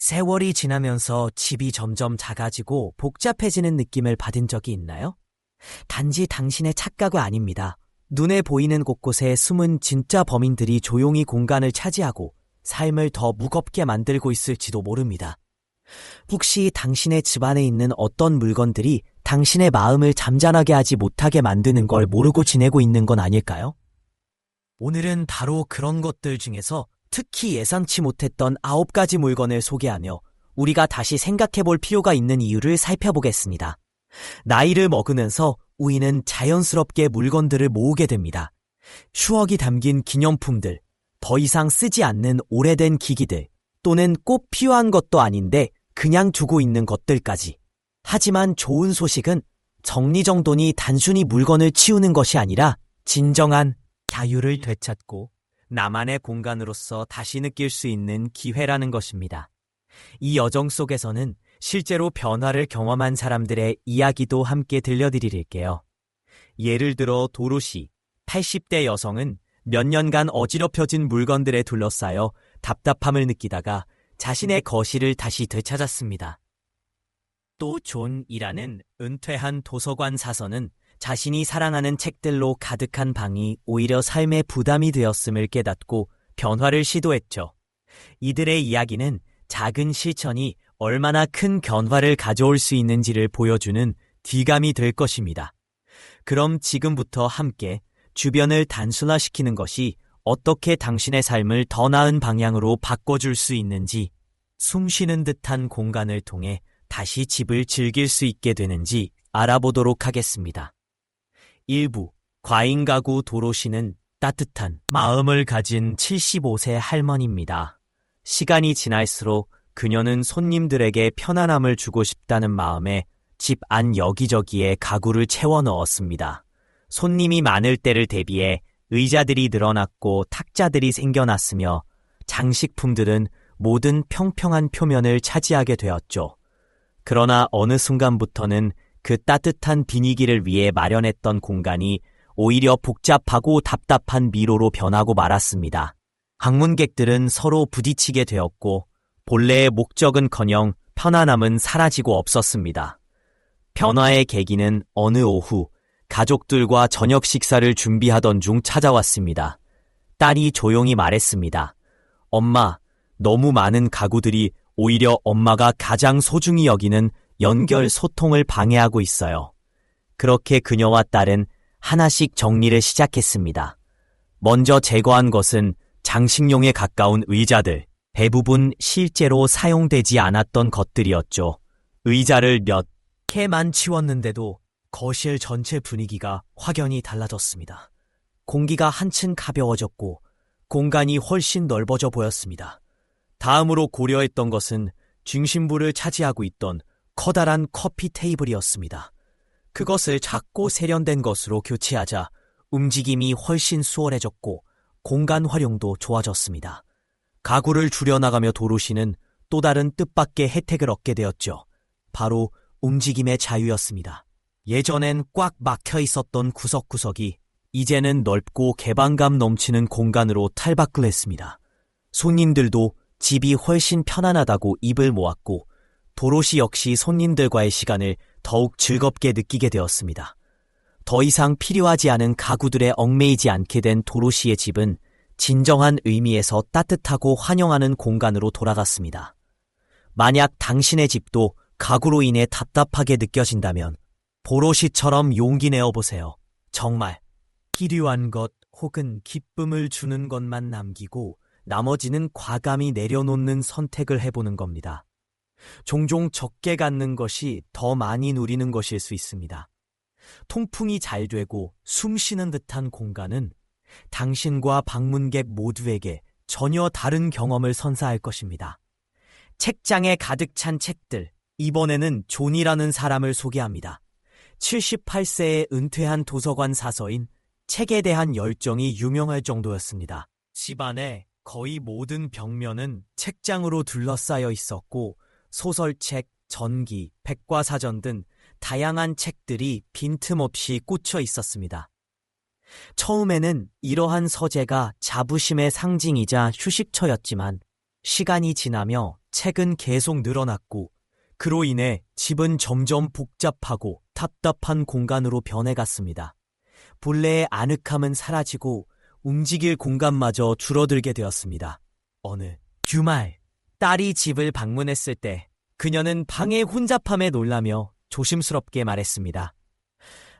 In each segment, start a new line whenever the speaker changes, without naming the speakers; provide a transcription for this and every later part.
세월이 지나면서 집이 점점 작아지고 복잡해지는 느낌을 받은 적이 있나요? 단지 당신의 착각이 아닙니다. 눈에 보이는 곳곳에 숨은 진짜 범인들이 조용히 공간을 차지하고 삶을 더 무겁게 만들고 있을지도 모릅니다. 혹시 당신의 집 안에 있는 어떤 물건들이 당신의 마음을 잠잠하게 하지 못하게 만드는 걸 모르고 지내고 있는 건 아닐까요? 오늘은 바로 그런 것들 중에서 특히 예상치 못했던 9가지 물건을 소개하며 우리가 다시 생각해 볼 필요가 있는 이유를 살펴보겠습니다. 나이를 먹으면서 우리는 자연스럽게 물건들을 모으게 됩니다. 추억이 담긴 기념품들, 더 이상 쓰지 않는 오래된 기기들, 또는 꼭 필요한 것도 아닌데 그냥 두고 있는 것들까지. 하지만 좋은 소식은 정리정돈이 단순히 물건을 치우는 것이 아니라 진정한 자유를 되찾고 나만의 공간으로서 다시 느낄 수 있는 기회라는 것입니다. 이 여정 속에서는 실제로 변화를 경험한 사람들의 이야기도 함께 들려드릴게요. 예를 들어 도로시, 80대 여성은 몇 년간 어지럽혀진 물건들에 둘러싸여 답답함을 느끼다가 자신의 거실을 다시 되찾았습니다. 또 존이라는 은퇴한 도서관 사서는 자신이 사랑하는 책들로 가득한 방이 오히려 삶의 부담이 되었음을 깨닫고 변화를 시도했죠. 이들의 이야기는 작은 실천이 얼마나 큰 변화를 가져올 수 있는지를 보여주는 귀감이 될 것입니다. 그럼 지금부터 함께 주변을 단순화시키는 것이 어떻게 당신의 삶을 더 나은 방향으로 바꿔줄 수 있는지, 숨 쉬는 듯한 공간을 통해 다시 집을 즐길 수 있게 되는지 알아보도록 하겠습니다. 1부, 과잉 가구 도로시는 따뜻한 마음을 가진 75세 할머니입니다. 시간이 지날수록 그녀는 손님들에게 편안함을 주고 싶다는 마음에 집 안 여기저기에 가구를 채워 넣었습니다. 손님이 많을 때를 대비해 의자들이 늘어났고 탁자들이 생겨났으며 장식품들은 모든 평평한 표면을 차지하게 되었죠. 그러나 어느 순간부터는 그 따뜻한 분위기를 위해 마련했던 공간이 오히려 복잡하고 답답한 미로로 변하고 말았습니다. 방문객들은 서로 부딪히게 되었고 본래의 목적은커녕 편안함은 사라지고 없었습니다. 변화의 계기는 어느 오후 가족들과 저녁 식사를 준비하던 중 찾아왔습니다. 딸이 조용히 말했습니다. 엄마, 너무 많은 가구들이 오히려 엄마가 가장 소중히 여기는 연결 소통을 방해하고 있어요. 그렇게 그녀와 딸은 하나씩 정리를 시작했습니다. 먼저 제거한 것은 장식용에 가까운 의자들, 대부분 실제로 사용되지 않았던 것들이었죠. 의자를 몇 개만 치웠는데도 거실 전체 분위기가 확연히 달라졌습니다. 공기가 한층 가벼워졌고 공간이 훨씬 넓어져 보였습니다. 다음으로 고려했던 것은 중심부를 차지하고 있던 커다란 커피 테이블이었습니다. 그것을 작고 세련된 것으로 교체하자 움직임이 훨씬 수월해졌고 공간 활용도 좋아졌습니다. 가구를 줄여나가며 도로시는 또 다른 뜻밖의 혜택을 얻게 되었죠. 바로 움직임의 자유였습니다. 예전엔 꽉 막혀 있었던 구석구석이 이제는 넓고 개방감 넘치는 공간으로 탈바꿈 했습니다. 손님들도 집이 훨씬 편안하다고 입을 모았고 도로시 역시 손님들과의 시간을 더욱 즐겁게 느끼게 되었습니다. 더 이상 필요하지 않은 가구들에 얽매이지 않게 된 도로시의 집은 진정한 의미에서 따뜻하고 환영하는 공간으로 돌아갔습니다. 만약 당신의 집도 가구로 인해 답답하게 느껴진다면 도로시처럼 용기 내어보세요. 정말 필요한 것 혹은 기쁨을 주는 것만 남기고 나머지는 과감히 내려놓는 선택을 해보는 겁니다. 종종 적게 갖는 것이 더 많이 누리는 것일 수 있습니다. 통풍이 잘 되고 숨 쉬는 듯한 공간은 당신과 방문객 모두에게 전혀 다른 경험을 선사할 것입니다. 책장에 가득 찬 책들, 이번에는 존이라는 사람을 소개합니다. 78세의 은퇴한 도서관 사서인 책에 대한 열정이 유명할 정도였습니다. 집안의 거의 모든 벽면은 책장으로 둘러싸여 있었고 소설책, 전기, 백과사전 등 다양한 책들이 빈틈없이 꽂혀 있었습니다. 처음에는 이러한 서재가 자부심의 상징이자 휴식처였지만 시간이 지나며 책은 계속 늘어났고 그로 인해 집은 점점 복잡하고 답답한 공간으로 변해갔습니다. 본래의 아늑함은 사라지고 움직일 공간마저 줄어들게 되었습니다. 어느 주말, 딸이 집을 방문했을 때 그녀는 방의 혼잡함에 놀라며 조심스럽게 말했습니다.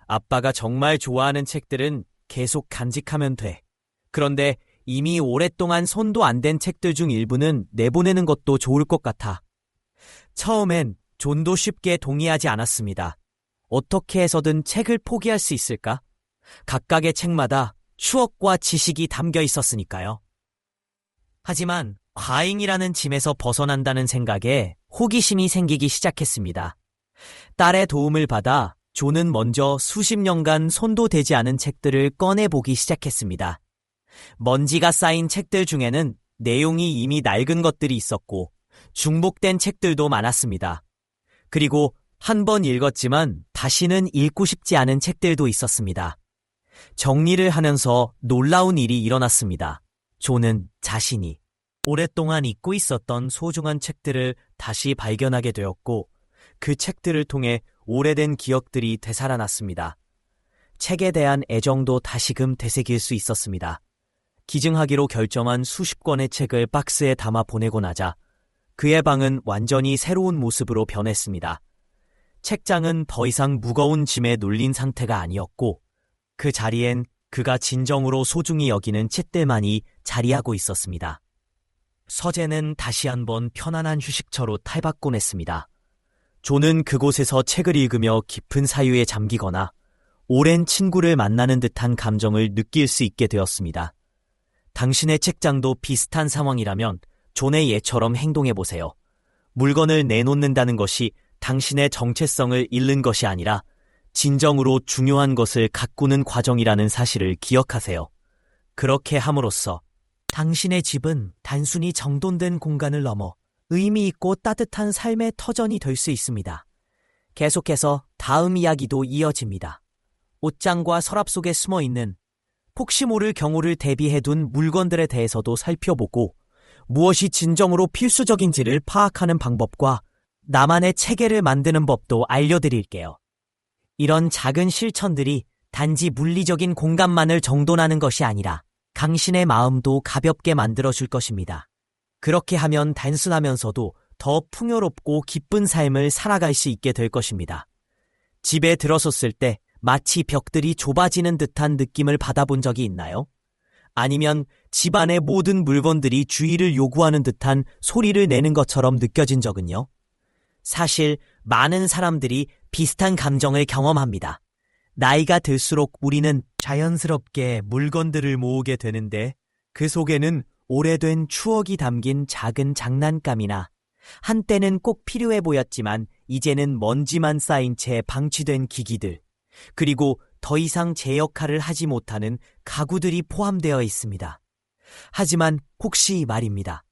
아빠가 정말 좋아하는 책들은 계속 간직하면 돼. 그런데 이미 오랫동안 손도 안 댄 책들 중 일부는 내보내는 것도 좋을 것 같아. 처음엔 존도 쉽게 동의하지 않았습니다. 어떻게 해서든 책을 포기할 수 있을까? 각각의 책마다 추억과 지식이 담겨 있었으니까요. 하지만 과잉이라는 짐에서 벗어난다는 생각에 호기심이 생기기 시작했습니다. 딸의 도움을 받아 존은 먼저 수십 년간 손도 대지 않은 책들을 꺼내보기 시작했습니다. 먼지가 쌓인 책들 중에는 내용이 이미 낡은 것들이 있었고 중복된 책들도 많았습니다. 그리고 한 번 읽었지만 다시는 읽고 싶지 않은 책들도 있었습니다. 정리를 하면서 놀라운 일이 일어났습니다. 존은 자신이 오랫동안 잊고 있었던 소중한 책들을 다시 발견하게 되었고 그 책들을 통해 오래된 기억들이 되살아났습니다. 책에 대한 애정도 다시금 되새길 수 있었습니다. 기증하기로 결정한 수십 권의 책을 박스에 담아 보내고 나자 그의 방은 완전히 새로운 모습으로 변했습니다. 책장은 더 이상 무거운 짐에 눌린 상태가 아니었고 그 자리엔 그가 진정으로 소중히 여기는 책들만이 자리하고 있었습니다. 서재는 다시 한번 편안한 휴식처로 탈바꿈 했습니다. 존은 그곳에서 책을 읽으며 깊은 사유에 잠기거나 오랜 친구를 만나는 듯한 감정을 느낄 수 있게 되었습니다. 당신의 책장도 비슷한 상황이라면 존의 예처럼 행동해보세요. 물건을 내놓는다는 것이 당신의 정체성을 잃는 것이 아니라 진정으로 중요한 것을 가꾸는 과정이라는 사실을 기억하세요. 그렇게 함으로써 당신의 집은 단순히 정돈된 공간을 넘어 의미 있고 따뜻한 삶의 터전이 될 수 있습니다. 계속해서 다음 이야기도 이어집니다. 옷장과 서랍 속에 숨어있는 혹시 모를 경우를 대비해둔 물건들에 대해서도 살펴보고 무엇이 진정으로 필수적인지를 파악하는 방법과 나만의 체계를 만드는 법도 알려드릴게요. 이런 작은 실천들이 단지 물리적인 공간만을 정돈하는 것이 아니라 당신의 마음도 가볍게 만들어줄 것입니다. 그렇게 하면 단순하면서도 더 풍요롭고 기쁜 삶을 살아갈 수 있게 될 것입니다. 집에 들어섰을 때 마치 벽들이 좁아지는 듯한 느낌을 받아본 적이 있나요? 아니면 집안의 모든 물건들이 주의를 요구하는 듯한 소리를 내는 것처럼 느껴진 적은요? 사실 많은 사람들이 비슷한 감정을 경험합니다. 나이가 들수록 우리는 자연스럽게 물건들을 모으게 되는데 그 속에는 오래된 추억이 담긴 작은 장난감이나 한때는 꼭 필요해 보였지만 이제는 먼지만 쌓인 채 방치된 기기들, 그리고 더 이상 제 역할을 하지 못하는 가구들이 포함되어 있습니다. 하지만 혹시 말입니다.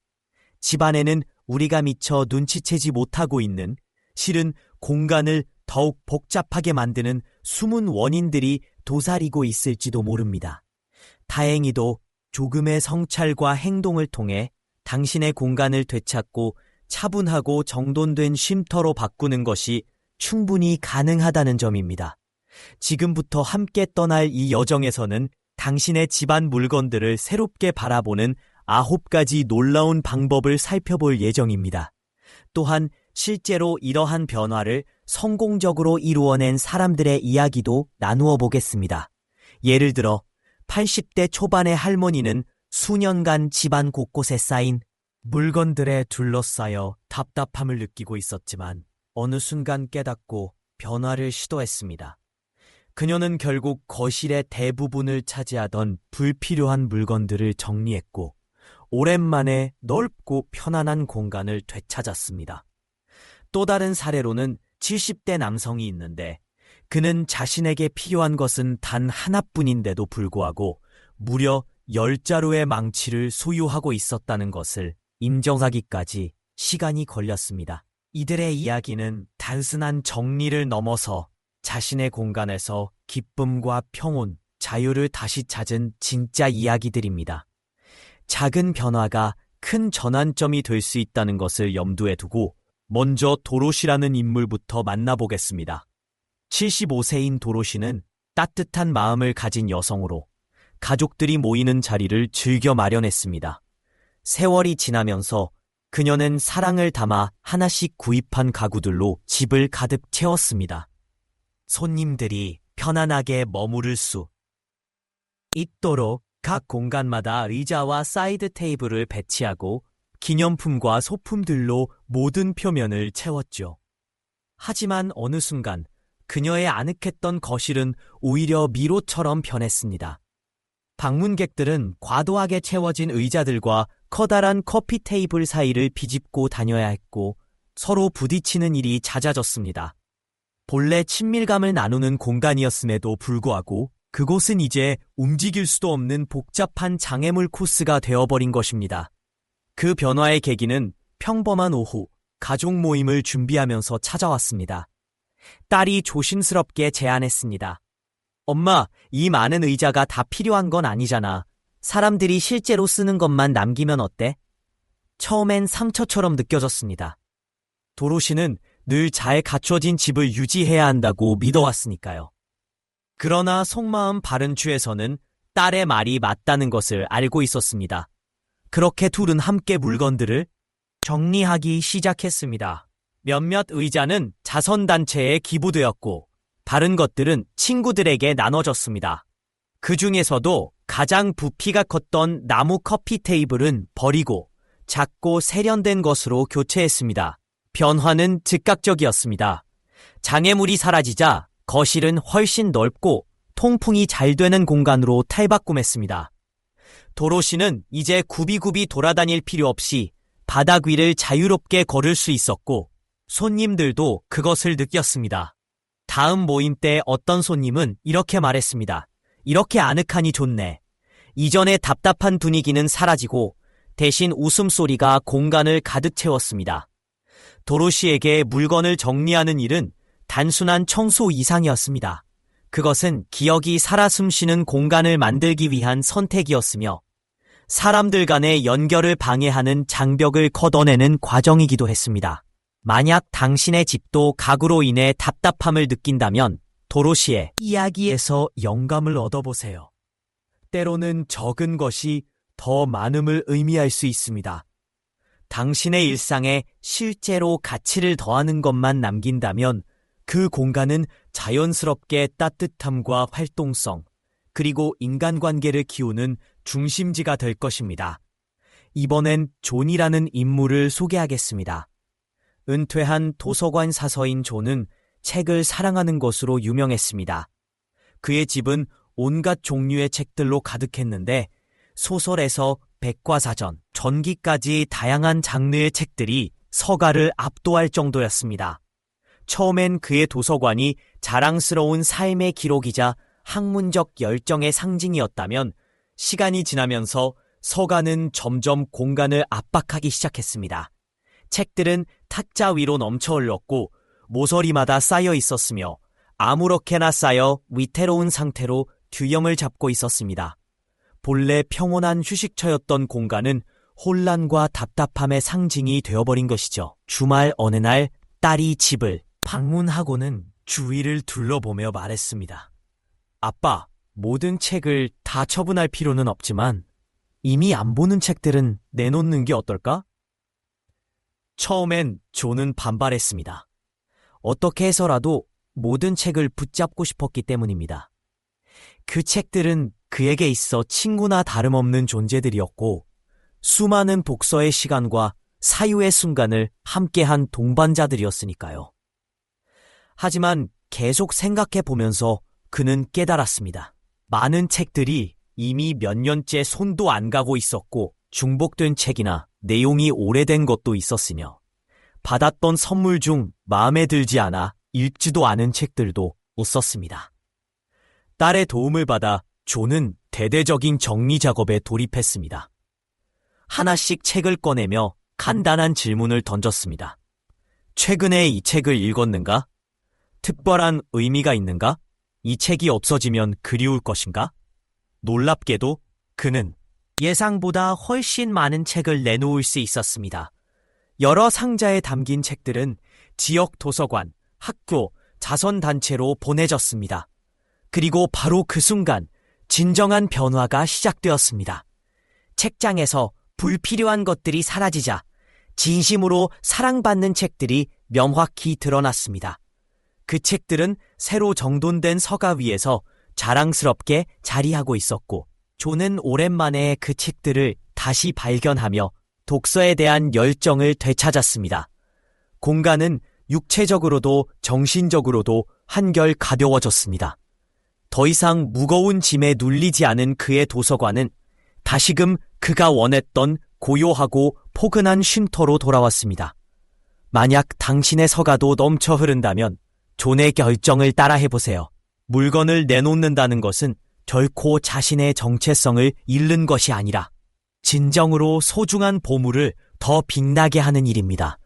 집안에는 우리가 미처 눈치채지 못하고 있는, 실은 공간을 더욱 복잡하게 만드는 숨은 원인들이 도사리고 있을지도 모릅니다. 다행히도 조금의 성찰과 행동을 통해 당신의 공간을 되찾고 차분하고 정돈된 쉼터로 바꾸는 것이 충분히 가능하다는 점입니다. 지금부터 함께 떠날 이 여정에서는 당신의 집안 물건들을 새롭게 바라보는 9가지 놀라운 방법을 살펴볼 예정입니다. 또한 실제로 이러한 변화를 성공적으로 이루어낸 사람들의 이야기도 나누어 보겠습니다. 예를 들어 80대 초반의 할머니는 수년간 집안 곳곳에 쌓인 물건들에 둘러싸여 답답함을 느끼고 있었지만 어느 순간 깨닫고 변화를 시도했습니다. 그녀는 결국 거실의 대부분을 차지하던 불필요한 물건들을 정리했고 오랜만에 넓고 편안한 공간을 되찾았습니다. 또 다른 사례로는 70대 남성이 있는데 그는 자신에게 필요한 것은 단 하나뿐인데도 불구하고 무려 10자루의 망치를 소유하고 있었다는 것을 인정하기까지 시간이 걸렸습니다. 이들의 이야기는 단순한 정리를 넘어서 자신의 공간에서 기쁨과 평온, 자유를 다시 찾은 진짜 이야기들입니다. 작은 변화가 큰 전환점이 될 수 있다는 것을 염두에 두고 먼저 도로시라는 인물부터 만나보겠습니다. 75세인 도로시는 따뜻한 마음을 가진 여성으로 가족들이 모이는 자리를 즐겨 마련했습니다. 세월이 지나면서 그녀는 사랑을 담아 하나씩 구입한 가구들로 집을 가득 채웠습니다. 손님들이 편안하게 머무를 수 있도록 각 공간마다 의자와 사이드 테이블을 배치하고 기념품과 소품들로 모든 표면을 채웠죠. 하지만 어느 순간 그녀의 아늑했던 거실은 오히려 미로처럼 변했습니다. 방문객들은 과도하게 채워진 의자들과 커다란 커피 테이블 사이를 비집고 다녀야 했고 서로 부딪히는 일이 잦아졌습니다. 본래 친밀감을 나누는 공간이었음에도 불구하고 그곳은 이제 움직일 수도 없는 복잡한 장애물 코스가 되어버린 것입니다. 그 변화의 계기는 평범한 오후 가족 모임을 준비하면서 찾아왔습니다. 딸이 조심스럽게 제안했습니다. 엄마, 이 많은 의자가 다 필요한 건 아니잖아. 사람들이 실제로 쓰는 것만 남기면 어때? 처음엔 상처처럼 느껴졌습니다. 도로시는 늘 잘 갖춰진 집을 유지해야 한다고 믿어왔으니까요. 그러나 속마음 바른추에서는 딸의 말이 맞다는 것을 알고 있었습니다. 그렇게 둘은 함께 물건들을 정리하기 시작했습니다. 몇몇 의자는 자선단체에 기부되었고 다른 것들은 친구들에게 나눠졌습니다. 그 중에서도 가장 부피가 컸던 나무 커피 테이블은 버리고 작고 세련된 것으로 교체했습니다. 변화는 즉각적이었습니다. 장애물이 사라지자 거실은 훨씬 넓고 통풍이 잘 되는 공간으로 탈바꿈했습니다. 도로시는 이제 굽이굽이 돌아다닐 필요 없이 바닥 위를 자유롭게 걸을 수 있었고 손님들도 그것을 느꼈습니다. 다음 모임 때 어떤 손님은 이렇게 말했습니다. 이렇게 아늑하니 좋네. 이전의 답답한 분위기는 사라지고 대신 웃음소리가 공간을 가득 채웠습니다. 도로시에게 물건을 정리하는 일은 단순한 청소 이상이었습니다. 그것은 기억이 살아 숨쉬는 공간을 만들기 위한 선택이었으며 사람들 간의 연결을 방해하는 장벽을 걷어내는 과정이기도 했습니다. 만약 당신의 집도 가구로 인해 답답함을 느낀다면 도로시의 이야기에서 영감을 얻어보세요. 때로는 적은 것이 더 많음을 의미할 수 있습니다. 당신의 일상에 실제로 가치를 더하는 것만 남긴다면 그 공간은 자연스럽게 따뜻함과 활동성, 그리고 인간관계를 키우는 중심지가 될 것입니다. 이번엔 존이라는 인물을 소개하겠습니다. 은퇴한 도서관 사서인 존은 책을 사랑하는 것으로 유명했습니다. 그의 집은 온갖 종류의 책들로 가득했는데 소설에서 백과사전, 전기까지 다양한 장르의 책들이 서가를 압도할 정도였습니다. 처음엔 그의 도서관이 자랑스러운 삶의 기록이자 학문적 열정의 상징이었다면 시간이 지나면서 서가는 점점 공간을 압박하기 시작했습니다. 책들은 탁자 위로 넘쳐 흘렀고 모서리마다 쌓여 있었으며 아무렇게나 쌓여 위태로운 상태로 균형을 잡고 있었습니다. 본래 평온한 휴식처였던 공간은 혼란과 답답함의 상징이 되어버린 것이죠. 주말 어느 날 딸이 집을 방문하고는 주위를 둘러보며 말했습니다. 아빠, 모든 책을 다 처분할 필요는 없지만 이미 안 보는 책들은 내놓는 게 어떨까? 처음엔 존은 반발했습니다. 어떻게 해서라도 모든 책을 붙잡고 싶었기 때문입니다. 그 책들은 그에게 있어 친구나 다름없는 존재들이었고 수많은 독서의 시간과 사유의 순간을 함께한 동반자들이었으니까요. 하지만 계속 생각해보면서 그는 깨달았습니다. 많은 책들이 이미 몇 년째 손도 안 가고 있었고 중복된 책이나 내용이 오래된 것도 있었으며 받았던 선물 중 마음에 들지 않아 읽지도 않은 책들도 있었습니다. 딸의 도움을 받아 존은 대대적인 정리 작업에 돌입했습니다. 하나씩 책을 꺼내며 간단한 질문을 던졌습니다. 최근에 이 책을 읽었는가? 특별한 의미가 있는가? 이 책이 없어지면 그리울 것인가? 놀랍게도 그는 예상보다 훨씬 많은 책을 내놓을 수 있었습니다. 여러 상자에 담긴 책들은 지역 도서관, 학교, 자선단체로 보내졌습니다. 그리고 바로 그 순간 진정한 변화가 시작되었습니다. 책장에서 불필요한 것들이 사라지자 진심으로 사랑받는 책들이 명확히 드러났습니다. 그 책들은 새로 정돈된 서가 위에서 자랑스럽게 자리하고 있었고, 존은 오랜만에 그 책들을 다시 발견하며 독서에 대한 열정을 되찾았습니다. 공간은 육체적으로도 정신적으로도 한결 가벼워졌습니다. 더 이상 무거운 짐에 눌리지 않은 그의 도서관은 다시금 그가 원했던 고요하고 포근한 쉼터로 돌아왔습니다. 만약 당신의 서가도 넘쳐 흐른다면 존의 결정을 따라해보세요. 물건을 내놓는다는 것은 결코 자신의 정체성을 잃는 것이 아니라 진정으로 소중한 보물을 더 빛나게 하는 일입니다.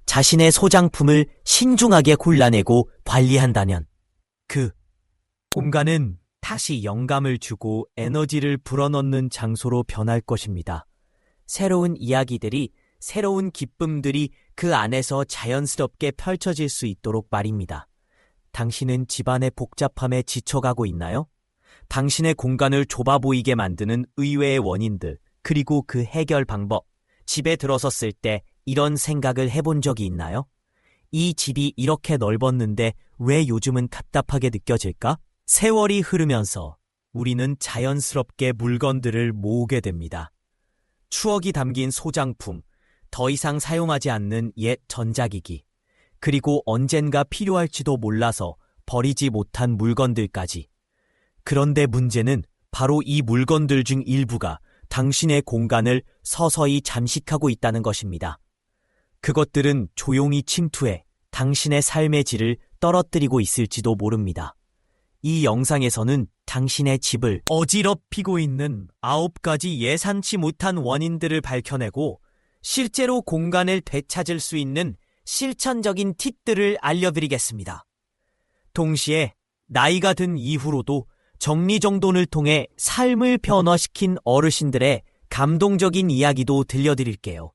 자신의 소장품을 신중하게 골라내고 관리한다면 그 공간은 다시 영감을 주고 에너지를 불어넣는 장소로 변할 것입니다. 새로운 이야기들이, 새로운 기쁨들이 그 안에서 자연스럽게 펼쳐질 수 있도록 말입니다. 당신은 집안의 복잡함에 지쳐가고 있나요? 당신의 공간을 좁아 보이게 만드는 의외의 원인들, 그리고 그 해결 방법, 집에 들어섰을 때 이런 생각을 해본 적이 있나요? 이 집이 이렇게 넓었는데 왜 요즘은 답답하게 느껴질까? 세월이 흐르면서 우리는 자연스럽게 물건들을 모으게 됩니다. 추억이 담긴 소장품, 더 이상 사용하지 않는 옛 전자기기, 그리고 언젠가 필요할지도 몰라서 버리지 못한 물건들까지. 그런데 문제는 바로 이 물건들 중 일부가 당신의 공간을 서서히 잠식하고 있다는 것입니다. 그것들은 조용히 침투해 당신의 삶의 질을 떨어뜨리고 있을지도 모릅니다. 이 영상에서는 당신의 집을 어지럽히고 있는 9가지 예상치 못한 원인들을 밝혀내고 실제로 공간을 되찾을 수 있는 실천적인 팁들을 알려드리겠습니다. 동시에 나이가 든 이후로도 정리정돈을 통해 삶을 변화시킨 어르신들의 감동적인 이야기도 들려드릴게요.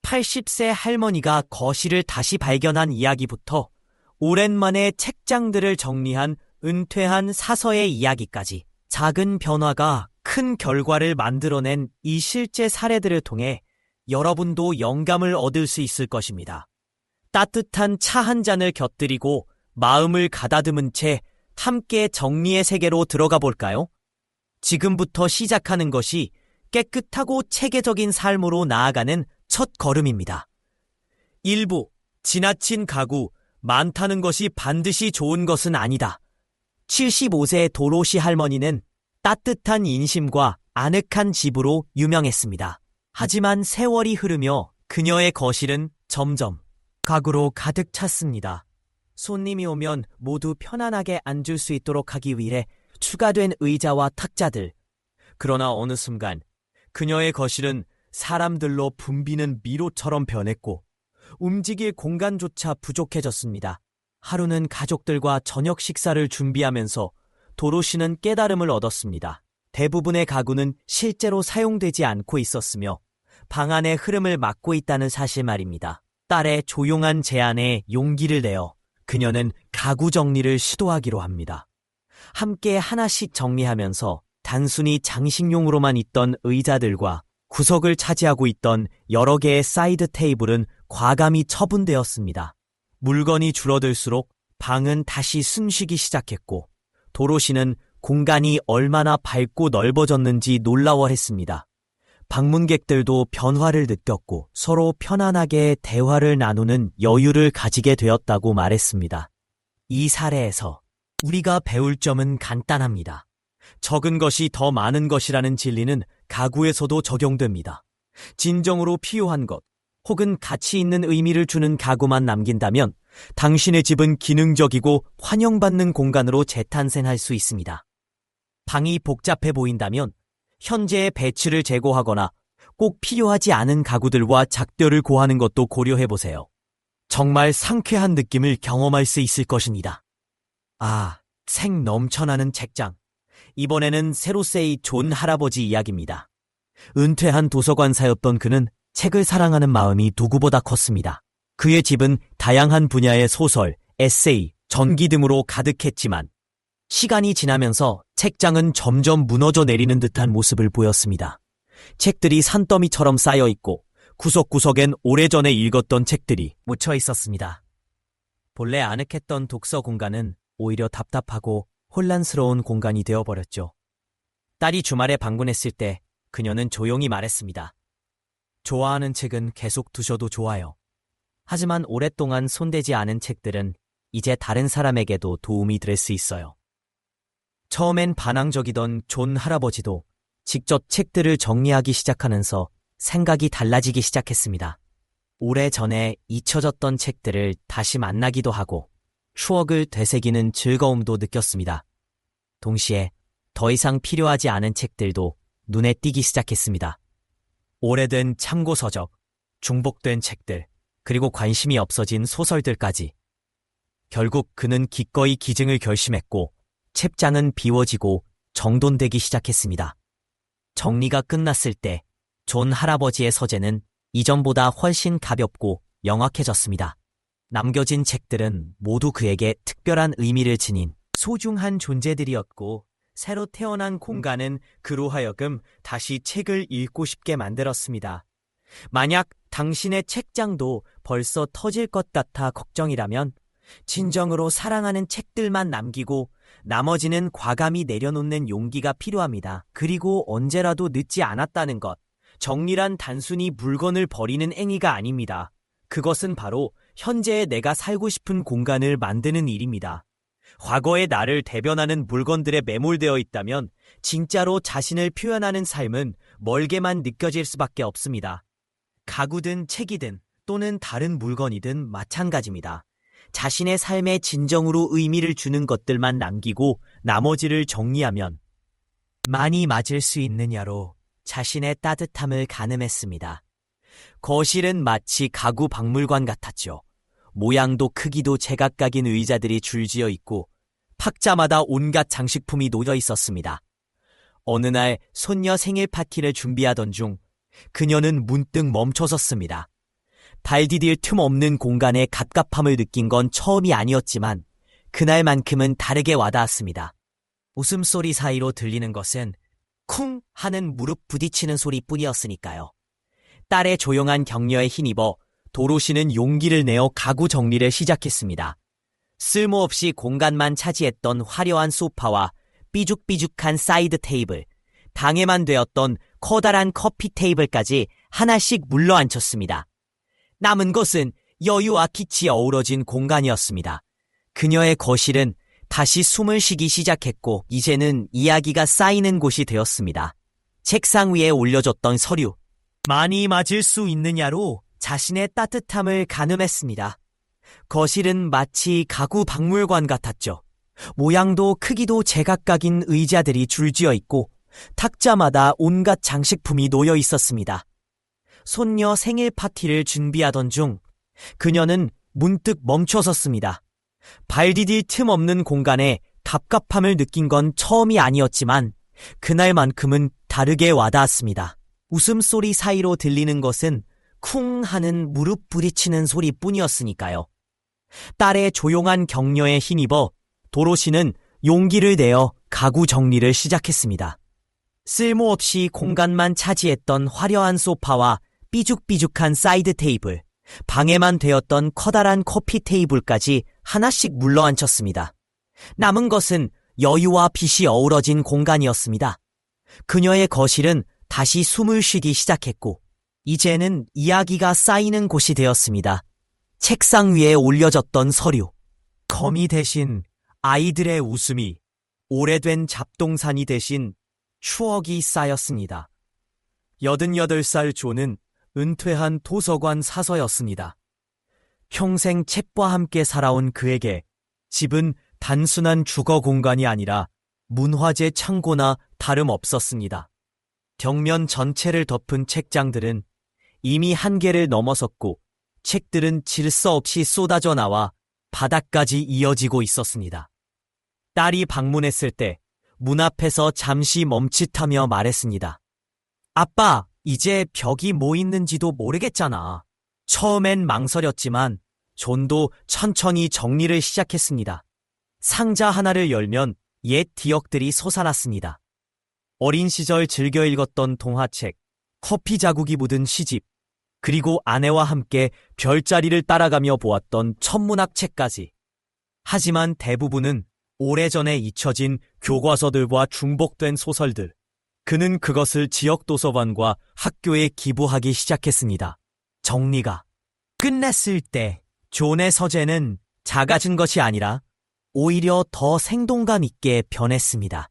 80세 할머니가 거실을 다시 발견한 이야기부터 오랜만에 책장들을 정리한 은퇴한 사서의 이야기까지 작은 변화가 큰 결과를 만들어낸 이 실제 사례들을 통해 여러분도 영감을 얻을 수 있을 것입니다. 따뜻한 차 한 잔을 곁들이고 마음을 가다듬은 채 함께 정리의 세계로 들어가 볼까요? 지금부터 시작하는 것이 깨끗하고 체계적인 삶으로 나아가는 첫 걸음입니다. 1부, 지나친 가구, 많다는 것이 반드시 좋은 것은 아니다. 75세 도로시 할머니는 따뜻한 인심과 아늑한 집으로 유명했습니다. 하지만 세월이 흐르며 그녀의 거실은 점점 가구로 가득 찼습니다. 손님이 오면 모두 편안하게 앉을 수 있도록 하기 위해 추가된 의자와 탁자들. 그러나 어느 순간 그녀의 거실은 사람들로 붐비는 미로처럼 변했고 움직일 공간조차 부족해졌습니다. 하루는 가족들과 저녁 식사를 준비하면서 도로시는 깨달음을 얻었습니다. 대부분의 가구는 실제로 사용되지 않고 있었으며 방 안의 흐름을 막고 있다는 사실 말입니다. 딸의 조용한 제안에 용기를 내어 그녀는 가구 정리를 시도하기로 합니다. 함께 하나씩 정리하면서 단순히 장식용으로만 있던 의자들과 구석을 차지하고 있던 여러 개의 사이드 테이블은 과감히 처분되었습니다. 물건이 줄어들수록 방은 다시 숨쉬기 시작했고 도로시는 공간이 얼마나 밝고 넓어졌는지 놀라워했습니다. 방문객들도 변화를 느꼈고 서로 편안하게 대화를 나누는 여유를 가지게 되었다고 말했습니다. 이 사례에서 우리가 배울 점은 간단합니다. 적은 것이 더 많은 것이라는 진리는 가구에서도 적용됩니다. 진정으로 필요한 것, 혹은 가치 있는 의미를 주는 가구만 남긴다면 당신의 집은 기능적이고 환영받는 공간으로 재탄생할 수 있습니다. 방이 복잡해 보인다면 현재의 배치를 제고하거나 꼭 필요하지 않은 가구들과 작별을 고하는 것도 고려해보세요. 정말 상쾌한 느낌을 경험할 수 있을 것입니다. 아, 색 넘쳐나는 책장. 이번에는 세로세이 존 할아버지 이야기입니다. 은퇴한 도서관사였던 그는 책을 사랑하는 마음이 누구보다 컸습니다. 그의 집은 다양한 분야의 소설, 에세이, 전기 등으로 가득했지만 시간이 지나면서 책장은 점점 무너져 내리는 듯한 모습을 보였습니다. 책들이 산더미처럼 쌓여 있고 구석구석엔 오래전에 읽었던 책들이 묻혀 있었습니다. 본래 아늑했던 독서 공간은 오히려 답답하고 혼란스러운 공간이 되어버렸죠. 딸이 주말에 방문했을 때 그녀는 조용히 말했습니다. 좋아하는 책은 계속 두셔도 좋아요. 하지만 오랫동안 손대지 않은 책들은 이제 다른 사람에게도 도움이 될 수 있어요. 처음엔 반항적이던 존 할아버지도 직접 책들을 정리하기 시작하면서 생각이 달라지기 시작했습니다. 오래전에 잊혀졌던 책들을 다시 만나기도 하고 추억을 되새기는 즐거움도 느꼈습니다. 동시에 더 이상 필요하지 않은 책들도 눈에 띄기 시작했습니다. 오래된 참고서적, 중복된 책들, 그리고 관심이 없어진 소설들까지. 결국 그는 기꺼이 기증을 결심했고 책장은 비워지고 정돈되기 시작했습니다. 정리가 끝났을 때 존 할아버지의 서재는 이전보다 훨씬 가볍고 명확해졌습니다. 남겨진 책들은 모두 그에게 특별한 의미를 지닌 소중한 존재들이었고 새로 태어난 공간은 그로 하여금 다시 책을 읽고 싶게 만들었습니다. 만약 당신의 책장도 벌써 터질 것 같아 걱정이라면 진정으로 사랑하는 책들만 남기고 나머지는 과감히 내려놓는 용기가 필요합니다. 그리고 언제라도 늦지 않았다는 것. 정리란 단순히 물건을 버리는 행위가 아닙니다. 그것은 바로 현재의 내가 살고 싶은 공간을 만드는 일입니다. 과거의 나를 대변하는 물건들에 매몰되어 있다면 진짜로 자신을 표현하는 삶은 멀게만 느껴질 수밖에 없습니다. 가구든 책이든 또는 다른 물건이든 마찬가지입니다. 자신의 삶에 진정으로 의미를 주는 것들만 남기고 나머지를 정리하면 많이 맞을 수 있느냐로 자신의 따뜻함을 가늠했습니다. 거실은 마치 가구 박물관 같았죠. 모양도 크기도 제각각인 의자들이 줄지어 있고 탁자마다 온갖 장식품이 놓여 있었습니다. 어느 날 손녀 생일 파티를 준비하던 중 그녀는 문득 멈춰섰습니다. 발 디딜 틈 없는 공간에 갑갑함을 느낀 건 처음이 아니었지만 그날만큼은 다르게 와닿았습니다. 웃음소리 사이로 들리는 것은 쿵 하는 무릎 부딪히는 소리뿐이었으니까요. 딸의 조용한 격려에 힘입어 도로시는 용기를 내어 가구 정리를 시작했습니다. 쓸모없이 공간만 차지했던 화려한 소파와 삐죽삐죽한 사이드 테이블, 방해만 되었던 커다란 커피 테이블까지 하나씩 물러앉혔습니다. 남은 것은 여유와 kit이 어우러진 공간이었습니다. 그녀의 거실은 다시 숨을 쉬기 시작했고 이제는 이야기가 쌓이는 곳이 되었습니다. 책상 위에 올려졌던 서류, 많이 맞을 수 있느냐로 자신의 따뜻함을 가늠했습니다. 거실은 마치 가구 박물관 같았죠. 모양도 크기도 제각각인 의자들이 줄지어 있고 탁자마다 온갖 장식품이 놓여 있었습니다. 손녀 생일 파티를 준비하던 중 그녀는 문득 멈춰섰습니다. 발 디딜 틈 없는 공간에 갑갑함을 느낀 건 처음이 아니었지만 그날만큼은 다르게 와닿았습니다. 웃음소리 사이로 들리는 것은 쿵 하는 무릎 부딪히는 소리뿐이었으니까요. 딸의 조용한 격려에 힘입어 도로시는 용기를 내어 가구 정리를 시작했습니다. 쓸모없이 공간만 차지했던 화려한 소파와 삐죽삐죽한 사이드 테이블, 방해만 되었던 커다란 커피 테이블까지 하나씩 물러앉혔습니다. 남은 것은 여유와 빛이 어우러진 공간이었습니다. 그녀의 거실은 다시 숨을 쉬기 시작했고 이제는 이야기가 쌓이는 곳이 되었습니다. 책상 위에 올려졌던 서류, 거미 대신 아이들의 웃음이, 오래된 잡동사니 대신 추억이 쌓였습니다. 88살 존은 은퇴한 도서관 사서였습니다. 평생 책과 함께 살아온 그에게 집은 단순한 주거 공간이 아니라 문화재 창고나 다름없었습니다. 벽면 전체를 덮은 책장들은 이미 한계를 넘어섰고 책들은 질서 없이 쏟아져 나와 바닥까지 이어지고 있었습니다. 딸이 방문했을 때 문 앞에서 잠시 멈칫하며 말했습니다. 아빠, 이제 벽이 뭐 있는지도 모르겠잖아. 처음엔 망설였지만 존도 천천히 정리를 시작했습니다. 상자 하나를 열면 옛 기억들이 솟아났습니다. 어린 시절 즐겨 읽었던 동화책, 커피 자국이 묻은 시집, 그리고 아내와 함께 별자리를 따라가며 보았던 천문학 책까지. 하지만 대부분은 오래전에 잊혀진 교과서들과 중복된 소설들. 그는 그것을 지역 도서관과 학교에 기부하기 시작했습니다. 정리가 끝냈을 때 존의 서재는 작아진 것이 아니라 오히려 더 생동감 있게 변했습니다.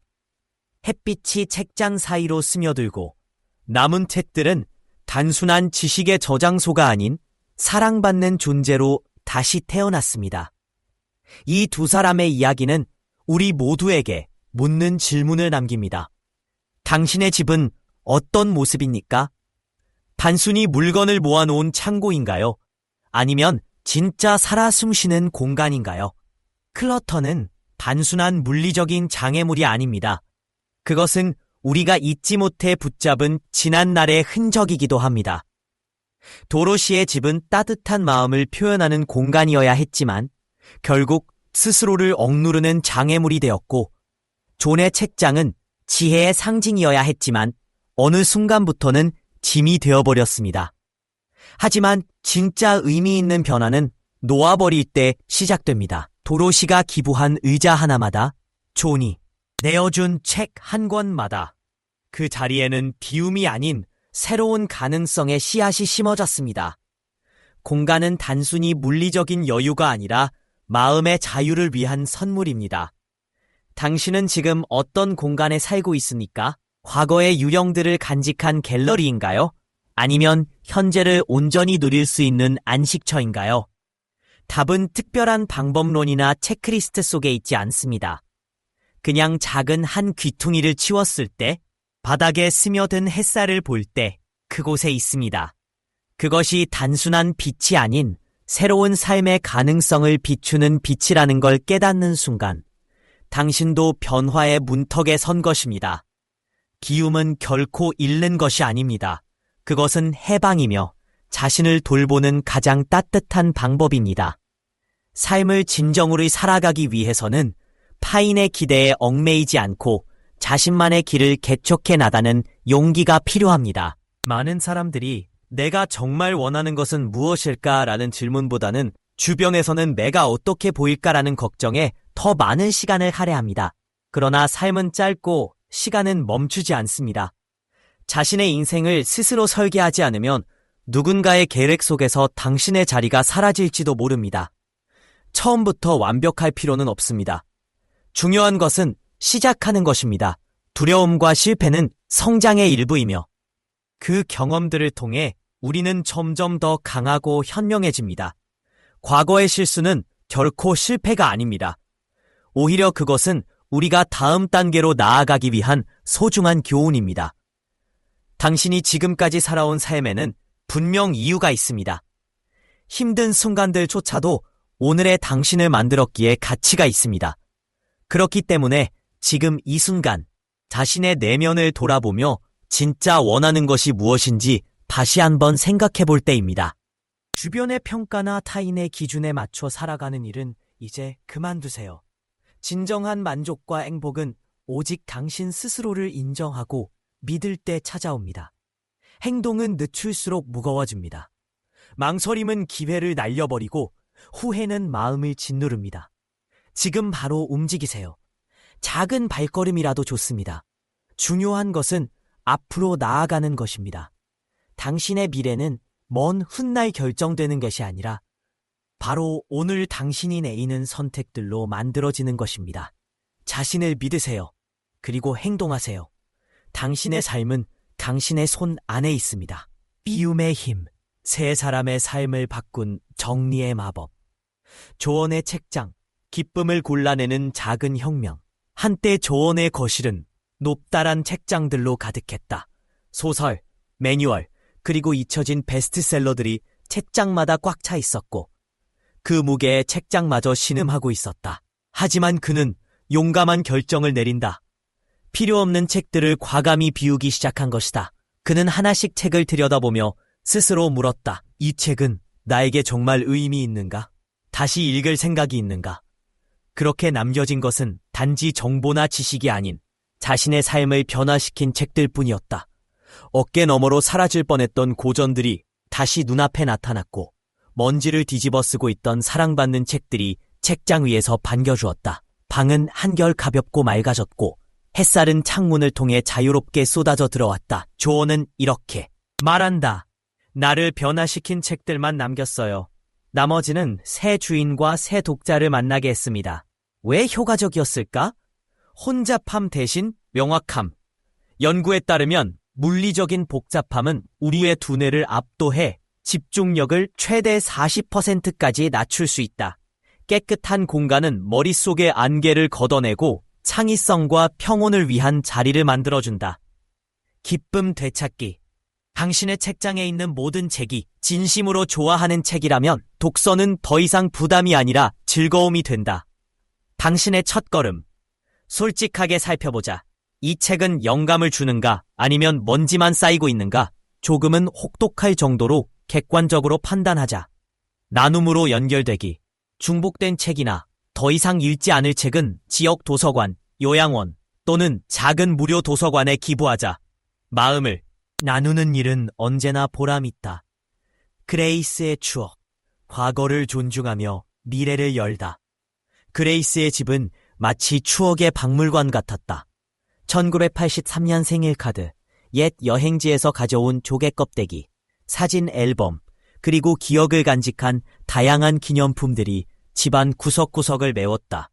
햇빛이 책장 사이로 스며들고 남은 책들은 단순한 지식의 저장소가 아닌 사랑받는 존재로 다시 태어났습니다. 이 두 사람의 이야기는 우리 모두에게 묻는 질문을 남깁니다. 당신의 집은 어떤 모습입니까? 단순히 물건을 모아놓은 창고인가요? 아니면 진짜 살아 숨쉬는 공간인가요? 클러터는 단순한 물리적인 장애물이 아닙니다. 그것은 우리가 잊지 못해 붙잡은 지난날의 흔적이기도 합니다. 도로시의 집은 따뜻한 마음을 표현하는 공간이어야 했지만 결국 스스로를 억누르는 장애물이 되었고, 존의 책장은 지혜의 상징이어야 했지만 어느 순간부터는 짐이 되어버렸습니다. 하지만 진짜 의미 있는 변화는 놓아버릴 때 시작됩니다. 도로시가 기부한 의자 하나마다, 존이 내어준 책 한 권마다 그 자리에는 비움이 아닌 새로운 가능성의 씨앗이 심어졌습니다. 공간은 단순히 물리적인 여유가 아니라 마음의 자유를 위한 선물입니다. 당신은 지금 어떤 공간에 살고 있습니까? 과거의 유령들을 간직한 갤러리인가요? 아니면 현재를 온전히 누릴 수 있는 안식처인가요? 답은 특별한 방법론이나 체크리스트 속에 있지 않습니다. 그냥 작은 한 귀퉁이를 치웠을 때, 바닥에 스며든 햇살을 볼 때 그곳에 있습니다. 그것이 단순한 빛이 아닌 새로운 삶의 가능성을 비추는 빛이라는 걸 깨닫는 순간, 당신도 변화의 문턱에 선 것입니다. 기움은 결코 잃는 것이 아닙니다. 그것은 해방이며 자신을 돌보는 가장 따뜻한 방법입니다. 삶을 진정으로 살아가기 위해서는 타인의 기대에 얽매이지 않고 자신만의 길을 개척해 나가는 용기가 필요합니다. 많은 사람들이 내가 정말 원하는 것은 무엇일까라는 질문보다는 주변에서는 내가 어떻게 보일까라는 걱정에 더 많은 시간을 할애합니다. 그러나 삶은 짧고 시간은 멈추지 않습니다. 자신의 인생을 스스로 설계하지 않으면 누군가의 계획 속에서 당신의 자리가 사라질지도 모릅니다. 처음부터 완벽할 필요는 없습니다. 중요한 것은 시작하는 것입니다. 두려움과 실패는 성장의 일부이며 그 경험들을 통해 우리는 점점 더 강하고 현명해집니다. 과거의 실수는 결코 실패가 아닙니다. 오히려 그것은 우리가 다음 단계로 나아가기 위한 소중한 교훈입니다. 당신이 지금까지 살아온 삶에는 분명 이유가 있습니다. 힘든 순간들조차도 오늘의 당신을 만들었기에 가치가 있습니다. 그렇기 때문에 지금 이 순간 자신의 내면을 돌아보며 진짜 원하는 것이 무엇인지 다시 한번 생각해 볼 때입니다. 주변의 평가나 타인의 기준에 맞춰 살아가는 일은 이제 그만두세요. 진정한 만족과 행복은 오직 당신 스스로를 인정하고 믿을 때 찾아옵니다. 행동은 늦출수록 무거워집니다. 망설임은 기회를 날려버리고 후회는 마음을 짓누릅니다. 지금 바로 움직이세요. 작은 발걸음이라도 좋습니다. 중요한 것은 앞으로 나아가는 것입니다. 당신의 미래는 먼 훗날 결정되는 것이 아니라 바로 오늘 당신이 내리는 선택들로 만들어지는 것입니다. 자신을 믿으세요. 그리고 행동하세요. 당신의 삶은 당신의 손 안에 있습니다. 비움의 힘, 세 사람의 삶을 바꾼 정리의 마법. 조언의 책장, 기쁨을 골라내는 작은 혁명. 한때 조언의 거실은 높다란 책장들로 가득했다. 소설, 매뉴얼, 그리고 잊혀진 베스트셀러들이 책장마다 꽉 차 있었고 그 무게에 책장마저 신음하고 있었다. 하지만 그는 용감한 결정을 내린다. 필요 없는 책들을 과감히 비우기 시작한 것이다. 그는 하나씩 책을 들여다보며 스스로 물었다. 이 책은 나에게 정말 의미 있는가? 다시 읽을 생각이 있는가? 그렇게 남겨진 것은 단지 정보나 지식이 아닌 자신의 삶을 변화시킨 책들 뿐이었다. 어깨 너머로 사라질 뻔했던 고전들이 다시 눈앞에 나타났고 먼지를 뒤집어 쓰고 있던 사랑받는 책들이 책장 위에서 반겨주었다. 방은 한결 가볍고 맑아졌고 햇살은 창문을 통해 자유롭게 쏟아져 들어왔다. 조언은 이렇게 말한다. 나를 변화시킨 책들만 남겼어요. 나머지는 새 주인과 새 독자를 만나게 했습니다. 왜 효과적이었을까? 혼잡함 대신 명확함. 연구에 따르면 물리적인 복잡함은 우리의 두뇌를 압도해 집중력을 최대 40%까지 낮출 수 있다. 깨끗한 공간은 머릿속의 안개를 걷어내고 창의성과 평온을 위한 자리를 만들어준다. 기쁨 되찾기. 당신의 책장에 있는 모든 책이 진심으로 좋아하는 책이라면 독서는 더 이상 부담이 아니라 즐거움이 된다. 당신의 첫걸음. 솔직하게 살펴보자. 이 책은 영감을 주는가 아니면 먼지만 쌓이고 있는가? 조금은 혹독할 정도로 객관적으로 판단하자. 나눔으로 연결되기. 중복된 책이나 더 이상 읽지 않을 책은 지역 도서관, 요양원 또는 작은 무료 도서관에 기부하자. 마음을 나누는 일은 언제나 보람있다. 그레이스의 추억. 과거를 존중하며 미래를 열다. 그레이스의 집은 마치 추억의 박물관 같았다. 1983년 생일 카드, 옛 여행지에서 가져온 조개 껍데기, 사진 앨범, 그리고 기억을 간직한 다양한 기념품들이 집안 구석구석을 메웠다.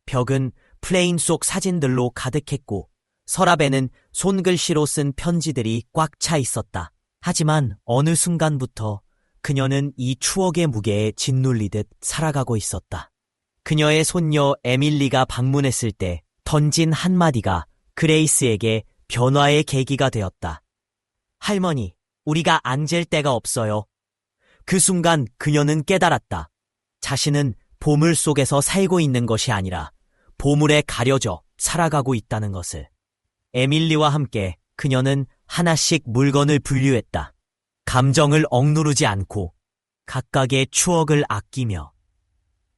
벽은 프레임 속 사진들로 가득했고 서랍에는 손글씨로 쓴 편지들이 꽉 차 있었다. 하지만 어느 순간부터 그녀는 이 추억의 무게에 짓눌리듯 살아가고 있었다. 그녀의 손녀 에밀리가 방문했을 때 던진 한마디가 그레이스에게 변화의 계기가 되었다. 할머니, 우리가 앙젤 데가 없어요. 그 순간 그녀는 깨달았다. 자신은 보물 속에서 살고 있는 것이 아니라 보물에 가려져 살아가고 있다는 것을. 에밀리와 함께 그녀는 하나씩 물건을 분류했다. 감정을 억누르지 않고 각각의 추억을 아끼며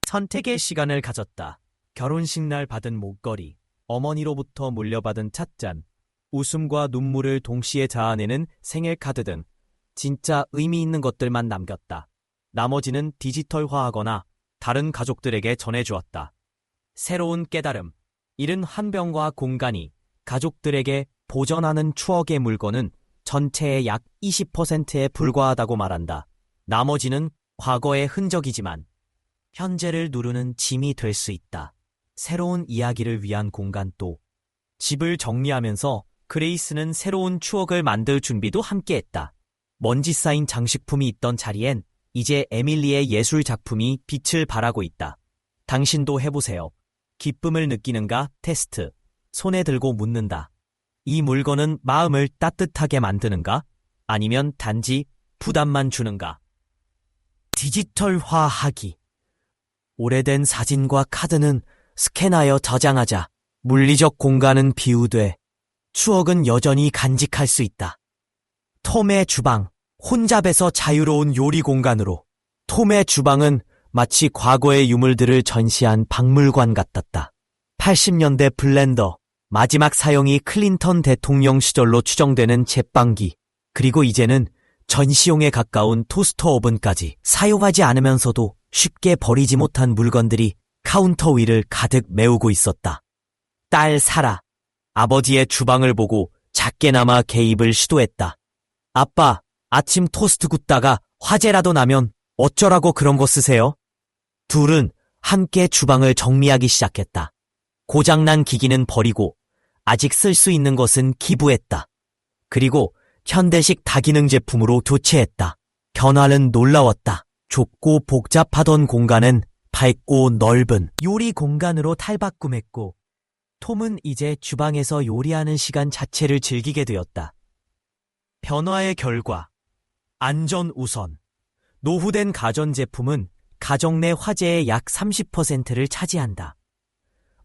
선택의 시간을 가졌다. 결혼식 날 받은 목걸이, 어머니로부터 물려받은 찻잔, 웃음과 눈물을 동시에 자아내는 생일 카드 등 진짜 의미 있는 것들만 남겼다. 나머지는 디지털화하거나 다른 가족들에게 전해주었다. 새로운 깨달음. 잃은 한 병과 공간이 가족들에게 보전하는 추억의 물건은 전체의 약 20%에 불과하다고 말한다. 나머지는 과거의 흔적이지만 현재를 누르는 짐이 될 수 있다. 새로운 이야기를 위한 공간. 또 집을 정리하면서 그레이스는 새로운 추억을 만들 준비도 함께했다. 먼지 쌓인 장식품이 있던 자리엔 이제 에밀리의 예술 작품이 빛을 발하고 있다. 당신도 해보세요. 기쁨을 느끼는가? 테스트. 손에 들고 묻는다. 이 물건은 마음을 따뜻하게 만드는가? 아니면 단지 부담만 주는가? 디지털화하기. 오래된 사진과 카드는 스캔하여 저장하자. 물리적 공간은 비우되 추억은 여전히 간직할 수 있다. 톰의 주방. 혼잡에서 자유로운 요리 공간으로. 톰의 주방은 마치 과거의 유물들을 전시한 박물관 같았다. 80년대 블렌더, 마지막 사용이 클린턴 대통령 시절로 추정되는 제빵기, 그리고 이제는 전시용에 가까운 토스터 오븐까지 사용하지 않으면서도 쉽게 버리지 못한 물건들이 카운터 위를 가득 메우고 있었다. 딸 사라, 아버지의 주방을 보고 작게나마 개입을 시도했다. 아빠, 아침 토스트 굽다가 화재라도 나면 어쩌라고 그런 거 쓰세요? 둘은 함께 주방을 정리하기 시작했다. 고장난 기기는 버리고 아직 쓸 수 있는 것은 기부했다. 그리고 현대식 다기능 제품으로 교체했다. 변화는 놀라웠다. 좁고 복잡하던 공간은 밝고 넓은 요리 공간으로 탈바꿈했고 톰은 이제 주방에서 요리하는 시간 자체를 즐기게 되었다. 변화의 결과, 안전 우선. 노후된 가전제품은 가정 내 화재의 약 30%를 차지한다.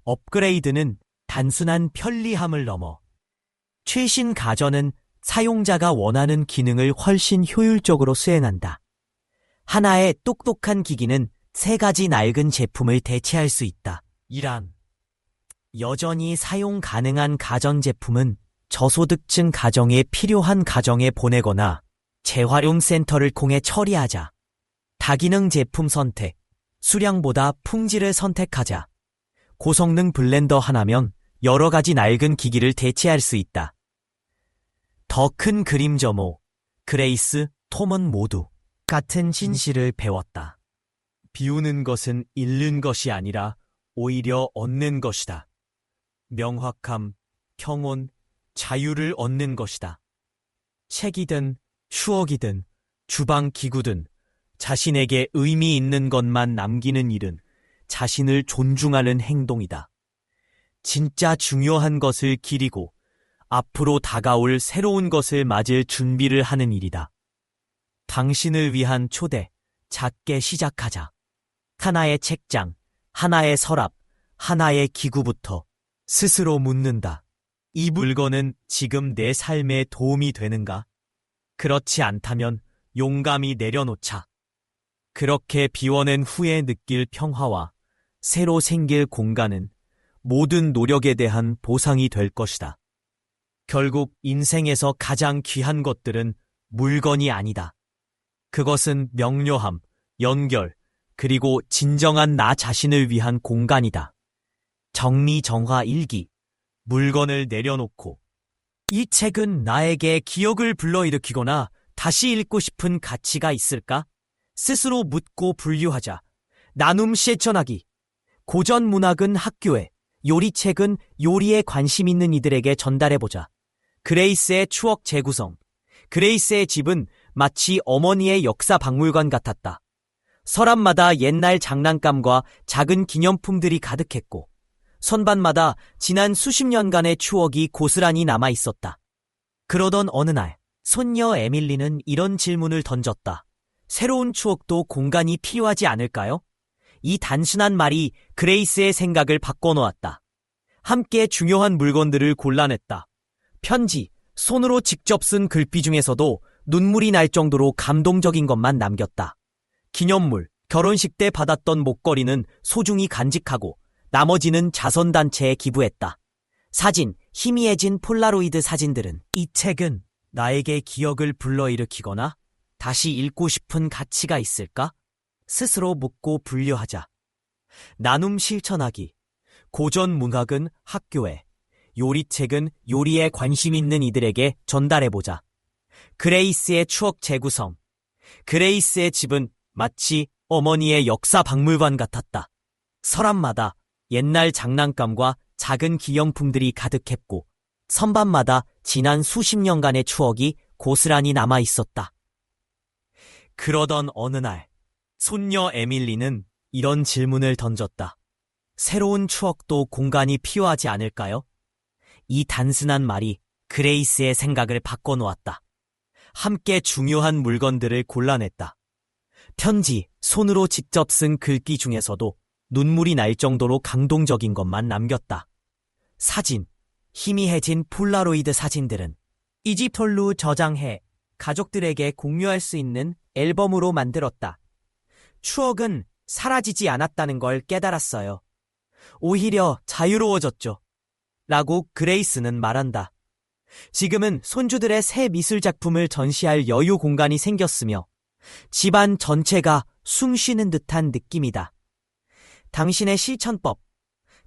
업그레이드는 단순한 편리함을 넘어 최신 가전은 사용자가 원하는 기능을 훨씬 효율적으로 수행한다. 하나의 똑똑한 기기는 3가지 낡은 제품을 대체할 수 있다. 여전히 사용 가능한 가전제품은 저소득층 가정에 필요한 가정에 보내거나 재활용 센터를 통해 처리하자. 다기능 제품 선택, 수량보다 품질을 선택하자. 고성능 블렌더 하나면 여러 가지 낡은 기기를 대체할 수 있다. 더 큰 그림 점호, 그레이스, 톰은 모두 같은 진실을 배웠다. 비우는 것은 잃는 것이 아니라 오히려 얻는 것이다. 명확함, 평온, 자유를 얻는 것이다. 책이든 추억이든 주방 기구든 자신에게 의미 있는 것만 남기는 일은 자신을 존중하는 행동이다. 진짜 중요한 것을 기리고 앞으로 다가올 새로운 것을 맞을 준비를 하는 일이다. 당신을 위한 초대, 작게 시작하자. 하나의 책장, 하나의 서랍, 하나의 기구부터 스스로 묻는다. 이 물건은 지금 내 삶에 도움이 되는가? 그렇지 않다면 용감히 내려놓자. 그렇게 비워낸 후에 느낄 평화와 새로 생길 공간은 모든 노력에 대한 보상이 될 것이다. 결국 인생에서 가장 귀한 것들은 물건이 아니다. 그것은 명료함, 연결, 그리고 진정한 나 자신을 위한 공간이다. 정리정화 일기, 물건을 내려놓고. 이 책은 나에게 기억을 불러일으키거나 다시 읽고 싶은 가치가 있을까? 스스로 묻고 분류하자. 나눔 실천하기. 고전 문학은 학교에, 요리책은 요리에 관심 있는 이들에게 전달해보자. 그레이스의 추억 재구성. 그레이스의 집은 마치 어머니의 역사 박물관 같았다. 서랍마다 옛날 장난감과 작은 기념품들이 가득했고 선반마다 지난 수십 년간의 추억이 고스란히 남아있었다. 그러던 어느 날 손녀 에밀리는 이런 질문을 던졌다. 새로운 추억도 공간이 필요하지 않을까요? 이 단순한 말이 그레이스의 생각을 바꿔놓았다. 함께 중요한 물건들을 골라냈다. 편지, 손으로 직접 쓴 글귀 중에서도 눈물이 날 정도로 감동적인 것만 남겼다. 기념물, 결혼식 때 받았던 목걸이는 소중히 간직하고 나머지는 자선단체에 기부했다. 사진, 희미해진 폴라로이드 사진들은 이 책은 나에게 기억을 불러일으키거나 다시 읽고 싶은 가치가 있을까? 스스로 묻고 분류하자. 나눔 실천하기. 고전 문학은 학교에, 요리책은 요리에 관심 있는 이들에게 전달해보자. 그레이스의 추억 재구성. 그레이스의 집은 마치 어머니의 역사 박물관 같았다. 서랍마다 옛날 장난감과 작은 기념품들이 가득했고 선반마다 지난 수십 년간의 추억이 고스란히 남아있었다. 그러던 어느 날 손녀 에밀리는 이런 질문을 던졌다. 새로운 추억도 공간이 필요하지 않을까요? 이 단순한 말이 그레이스의 생각을 바꿔놓았다. 함께 중요한 물건들을 골라냈다. 편지, 손으로 직접 쓴 글귀 중에서도 눈물이 날 정도로 감동적인 것만 남겼다. 사진, 희미해진 폴라로이드 사진들은 이집털로 저장해 가족들에게 공유할 수 있는 앨범으로 만들었다. 추억은 사라지지 않았다는 걸 깨달았어요. 오히려 자유로워졌죠. 라고 그레이스는 말한다. 지금은 손주들의 새 미술작품을 전시할 여유 공간이 생겼으며 집안 전체가 숨 쉬는 듯한 느낌이다. 당신의 실천법.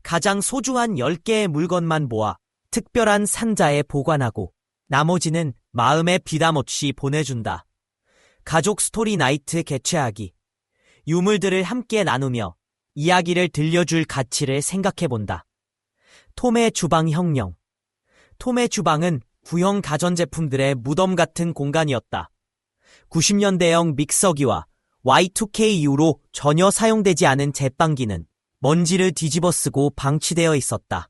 가장 소중한 10개의 물건만 모아 특별한 상자에 보관하고 나머지는 마음에 비담 없이 보내준다. 가족 스토리 나이트 개최하기. 유물들을 함께 나누며 이야기를 들려줄 가치를 생각해본다. 톰의 주방 혁명. 톰의 주방은 구형 가전제품들의 무덤 같은 공간이었다. 90년대형 믹서기와 Y2K 이후로 전혀 사용되지 않은 제빵기는 먼지를 뒤집어 쓰고 방치되어 있었다.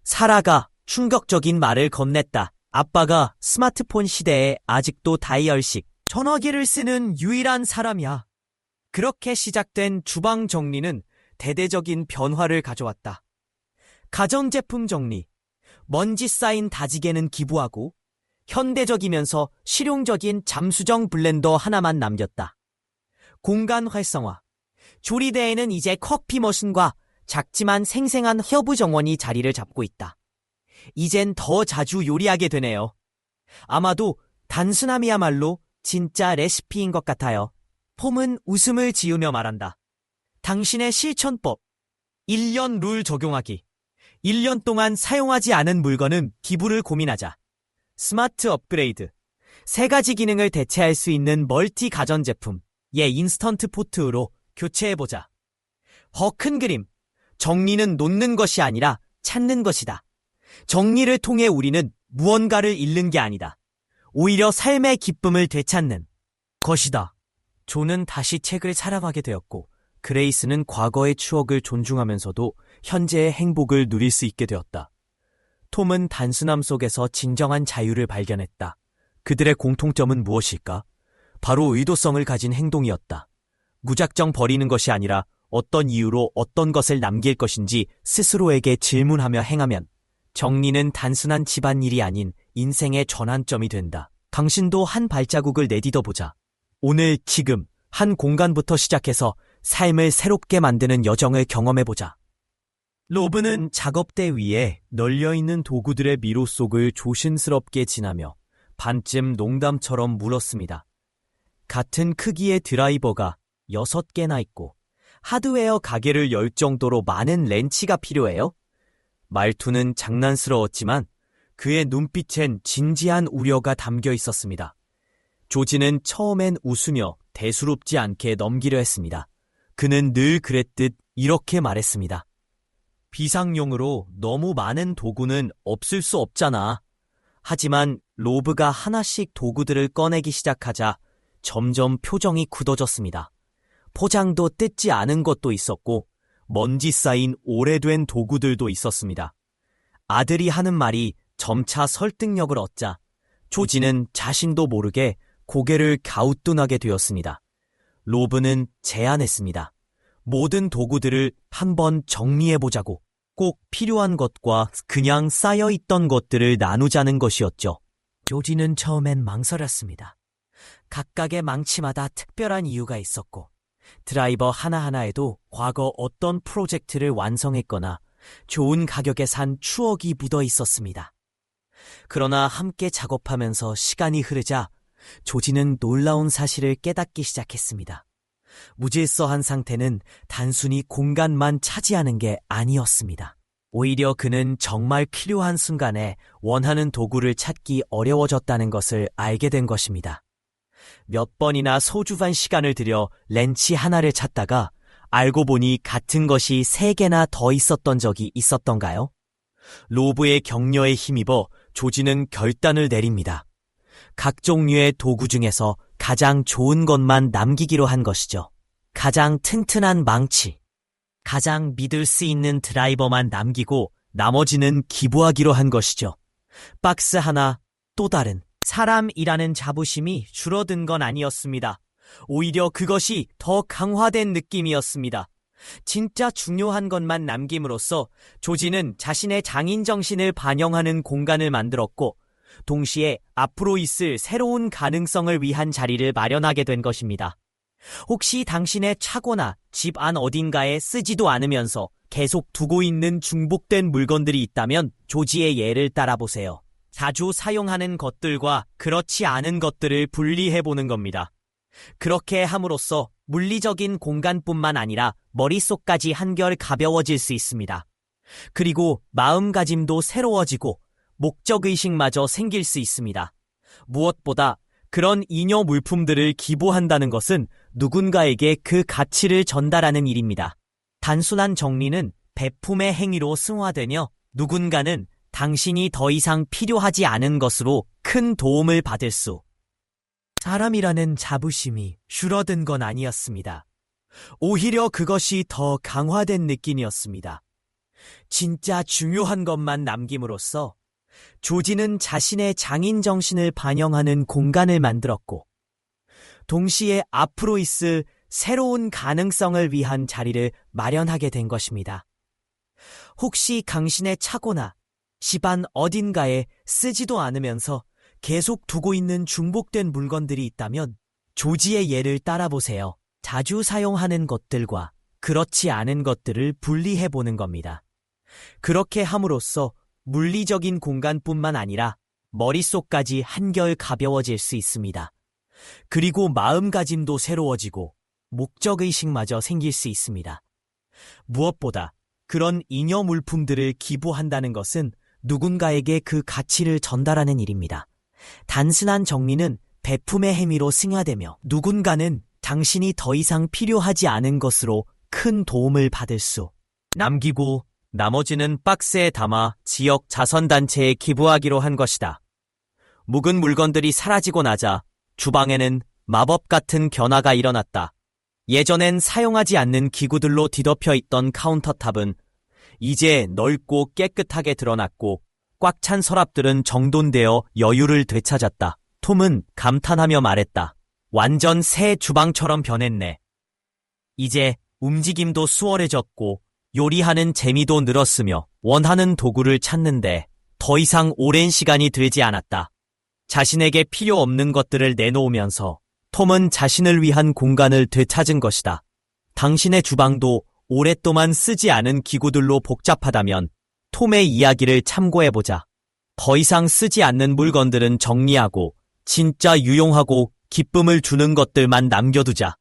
사라가 충격적인 말을 건넸다. 아빠가 스마트폰 시대에 아직도 다이얼식 전화기를 쓰는 유일한 사람이야. 그렇게 시작된 주방 정리는 대대적인 변화를 가져왔다. 가전제품 정리. 먼지 쌓인 다지개는 기부하고 현대적이면서 실용적인 잠수정 블렌더 하나만 남겼다. 공간 활성화. 조리대에는 이제 커피 머신과 작지만 생생한 허브 정원이 자리를 잡고 있다. 이젠 더 자주 요리하게 되네요. 아마도 단순함이야말로 진짜 레시피인 것 같아요. 폼은 웃음을 지으며 말한다. 당신의 실천법. 1년 룰 적용하기. 1년 동안 사용하지 않은 물건은 기부를 고민하자. 스마트 업그레이드. 3가지 기능을 대체할 수 있는 멀티 가전제품. 인스턴트 포트로 교체해보자. 큰 그림. 정리는 놓는 것이 아니라 찾는 것이다. 정리를 통해 우리는 무언가를 잃는 게 아니다. 오히려 삶의 기쁨을 되찾는 것이다. 조는 다시 책을 사랑하게 되었고, 그레이스는 과거의 추억을 존중하면서도 현재의 행복을 누릴 수 있게 되었다. 톰은 단순함 속에서 진정한 자유를 발견했다. 그들의 공통점은 무엇일까? 바로 의도성을 가진 행동이었다. 무작정 버리는 것이 아니라 어떤 이유로 어떤 것을 남길 것인지 스스로에게 질문하며 행하면 정리는 단순한 집안일이 아닌 인생의 전환점이 된다. 당신도 한 발자국을 내딛어보자. 오늘 지금 한 공간부터 시작해서 삶을 새롭게 만드는 여정을 경험해보자. 로브는 작업대 위에 널려있는 도구들의 미로 속을 조심스럽게 지나며 반쯤 농담처럼 물었습니다. 같은 크기의 드라이버가 6개나 있고 하드웨어 가게를 열 정도로 많은 렌치가 필요해요? 말투는 장난스러웠지만 그의 눈빛엔 진지한 우려가 담겨 있었습니다. 조지는 처음엔 웃으며 대수롭지 않게 넘기려 했습니다. 그는 늘 그랬듯 이렇게 말했습니다. 비상용으로 너무 많은 도구는 없을 수 없잖아. 하지만 로브가 하나씩 도구들을 꺼내기 시작하자 점점 표정이 굳어졌습니다. 포장도 뜯지 않은 것도 있었고 먼지 쌓인 오래된 도구들도 있었습니다. 아들이 하는 말이 점차 설득력을 얻자 조지는 자신도 모르게 고개를 갸우뚱하게 되었습니다. 로브는 제안했습니다. 모든 도구들을 한번 정리해보자고. 꼭 필요한 것과 그냥 쌓여있던 것들을 나누자는 것이었죠. 조지는 처음엔 망설였습니다. 각각의 망치마다 특별한 이유가 있었고 드라이버 하나하나에도 과거 어떤 프로젝트를 완성했거나 좋은 가격에 산 추억이 묻어 있었습니다. 그러나 함께 작업하면서 시간이 흐르자 조지는 놀라운 사실을 깨닫기 시작했습니다. 무질서한 상태는 단순히 공간만 차지하는 게 아니었습니다. 오히려 그는 정말 필요한 순간에 원하는 도구를 찾기 어려워졌다는 것을 알게 된 것입니다. 몇 번이나 소중한 시간을 들여 렌치 하나를 찾다가 알고 보니 같은 것이 3개나 더 있었던 적이 있었던가요? 로브의 격려에 힘입어 조지는 결단을 내립니다. 각 종류의 도구 중에서 가장 좋은 것만 남기기로 한 것이죠. 가장 튼튼한 망치, 가장 믿을 수 있는 드라이버만 남기고 나머지는 기부하기로 한 것이죠. 박스 하나, 또 다른 사람이라는 자부심이 줄어든 건 아니었습니다. 오히려 그것이 더 강화된 느낌이었습니다. 진짜 중요한 것만 남김으로써 조지는 자신의 장인 정신을 반영하는 공간을 만들었고 동시에 앞으로 있을 새로운 가능성을 위한 자리를 마련하게 된 것입니다. 혹시 당신의 차고나 집 안 어딘가에 쓰지도 않으면서 계속 두고 있는 중복된 물건들이 있다면 조지의 예를 따라보세요. 자주 사용하는 것들과 그렇지 않은 것들을 분리해보는 겁니다. 그렇게 함으로써 물리적인 공간뿐만 아니라 머릿속까지 한결 가벼워질 수 있습니다. 그리고 마음가짐도 새로워지고 목적의식마저 생길 수 있습니다. 무엇보다 그런 잉여 물품들을 기부한다는 것은 누군가에게 그 가치를 전달하는 일입니다. 단순한 정리는 베품의 행위로 승화되며 누군가는 당신이 더 이상 필요하지 않은 것으로 큰 도움을 받을 수. 사람이라는 자부심이 줄어든 건 아니었습니다. 오히려 그것이 더 강화된 느낌이었습니다. 진짜 중요한 것만 남김으로써 조지는 자신의 장인 정신을 반영하는 공간을 만들었고 동시에 앞으로 있을 새로운 가능성을 위한 자리를 마련하게 된 것입니다. 혹시 당신의 차고나 집안 어딘가에 쓰지도 않으면서 계속 두고 있는 중복된 물건들이 있다면 조지의 예를 따라보세요. 자주 사용하는 것들과 그렇지 않은 것들을 분리해보는 겁니다. 그렇게 함으로써 물리적인 공간뿐만 아니라 머릿속까지 한결 가벼워질 수 있습니다. 그리고 마음가짐도 새로워지고 목적의식마저 생길 수 있습니다. 무엇보다 그런 잉여 물품들을 기부한다는 것은 누군가에게 그 가치를 전달하는 일입니다. 단순한 정리는 베품의 행위로 승화되며 누군가는 당신이 더 이상 필요하지 않은 것으로 큰 도움을 받을 수 남기고 나머지는 박스에 담아 지역 자선단체에 기부하기로 한 것이다. 묵은 물건들이 사라지고 나자 주방에는 마법 같은 변화가 일어났다. 예전엔 사용하지 않는 기구들로 뒤덮여 있던 카운터탑은 이제 넓고 깨끗하게 드러났고 꽉 찬 서랍들은 정돈되어 여유를 되찾았다. 톰은 감탄하며 말했다. 완전 새 주방처럼 변했네. 이제 움직임도 수월해졌고 요리하는 재미도 늘었으며 원하는 도구를 찾는데 더 이상 오랜 시간이 들지 않았다. 자신에게 필요 없는 것들을 내놓으면서 톰은 자신을 위한 공간을 되찾은 것이다. 당신의 주방도 오랫동안 쓰지 않은 기구들로 복잡하다면 톰의 이야기를 참고해보자. 더 이상 쓰지 않는 물건들은 정리하고 진짜 유용하고 기쁨을 주는 것들만 남겨두자.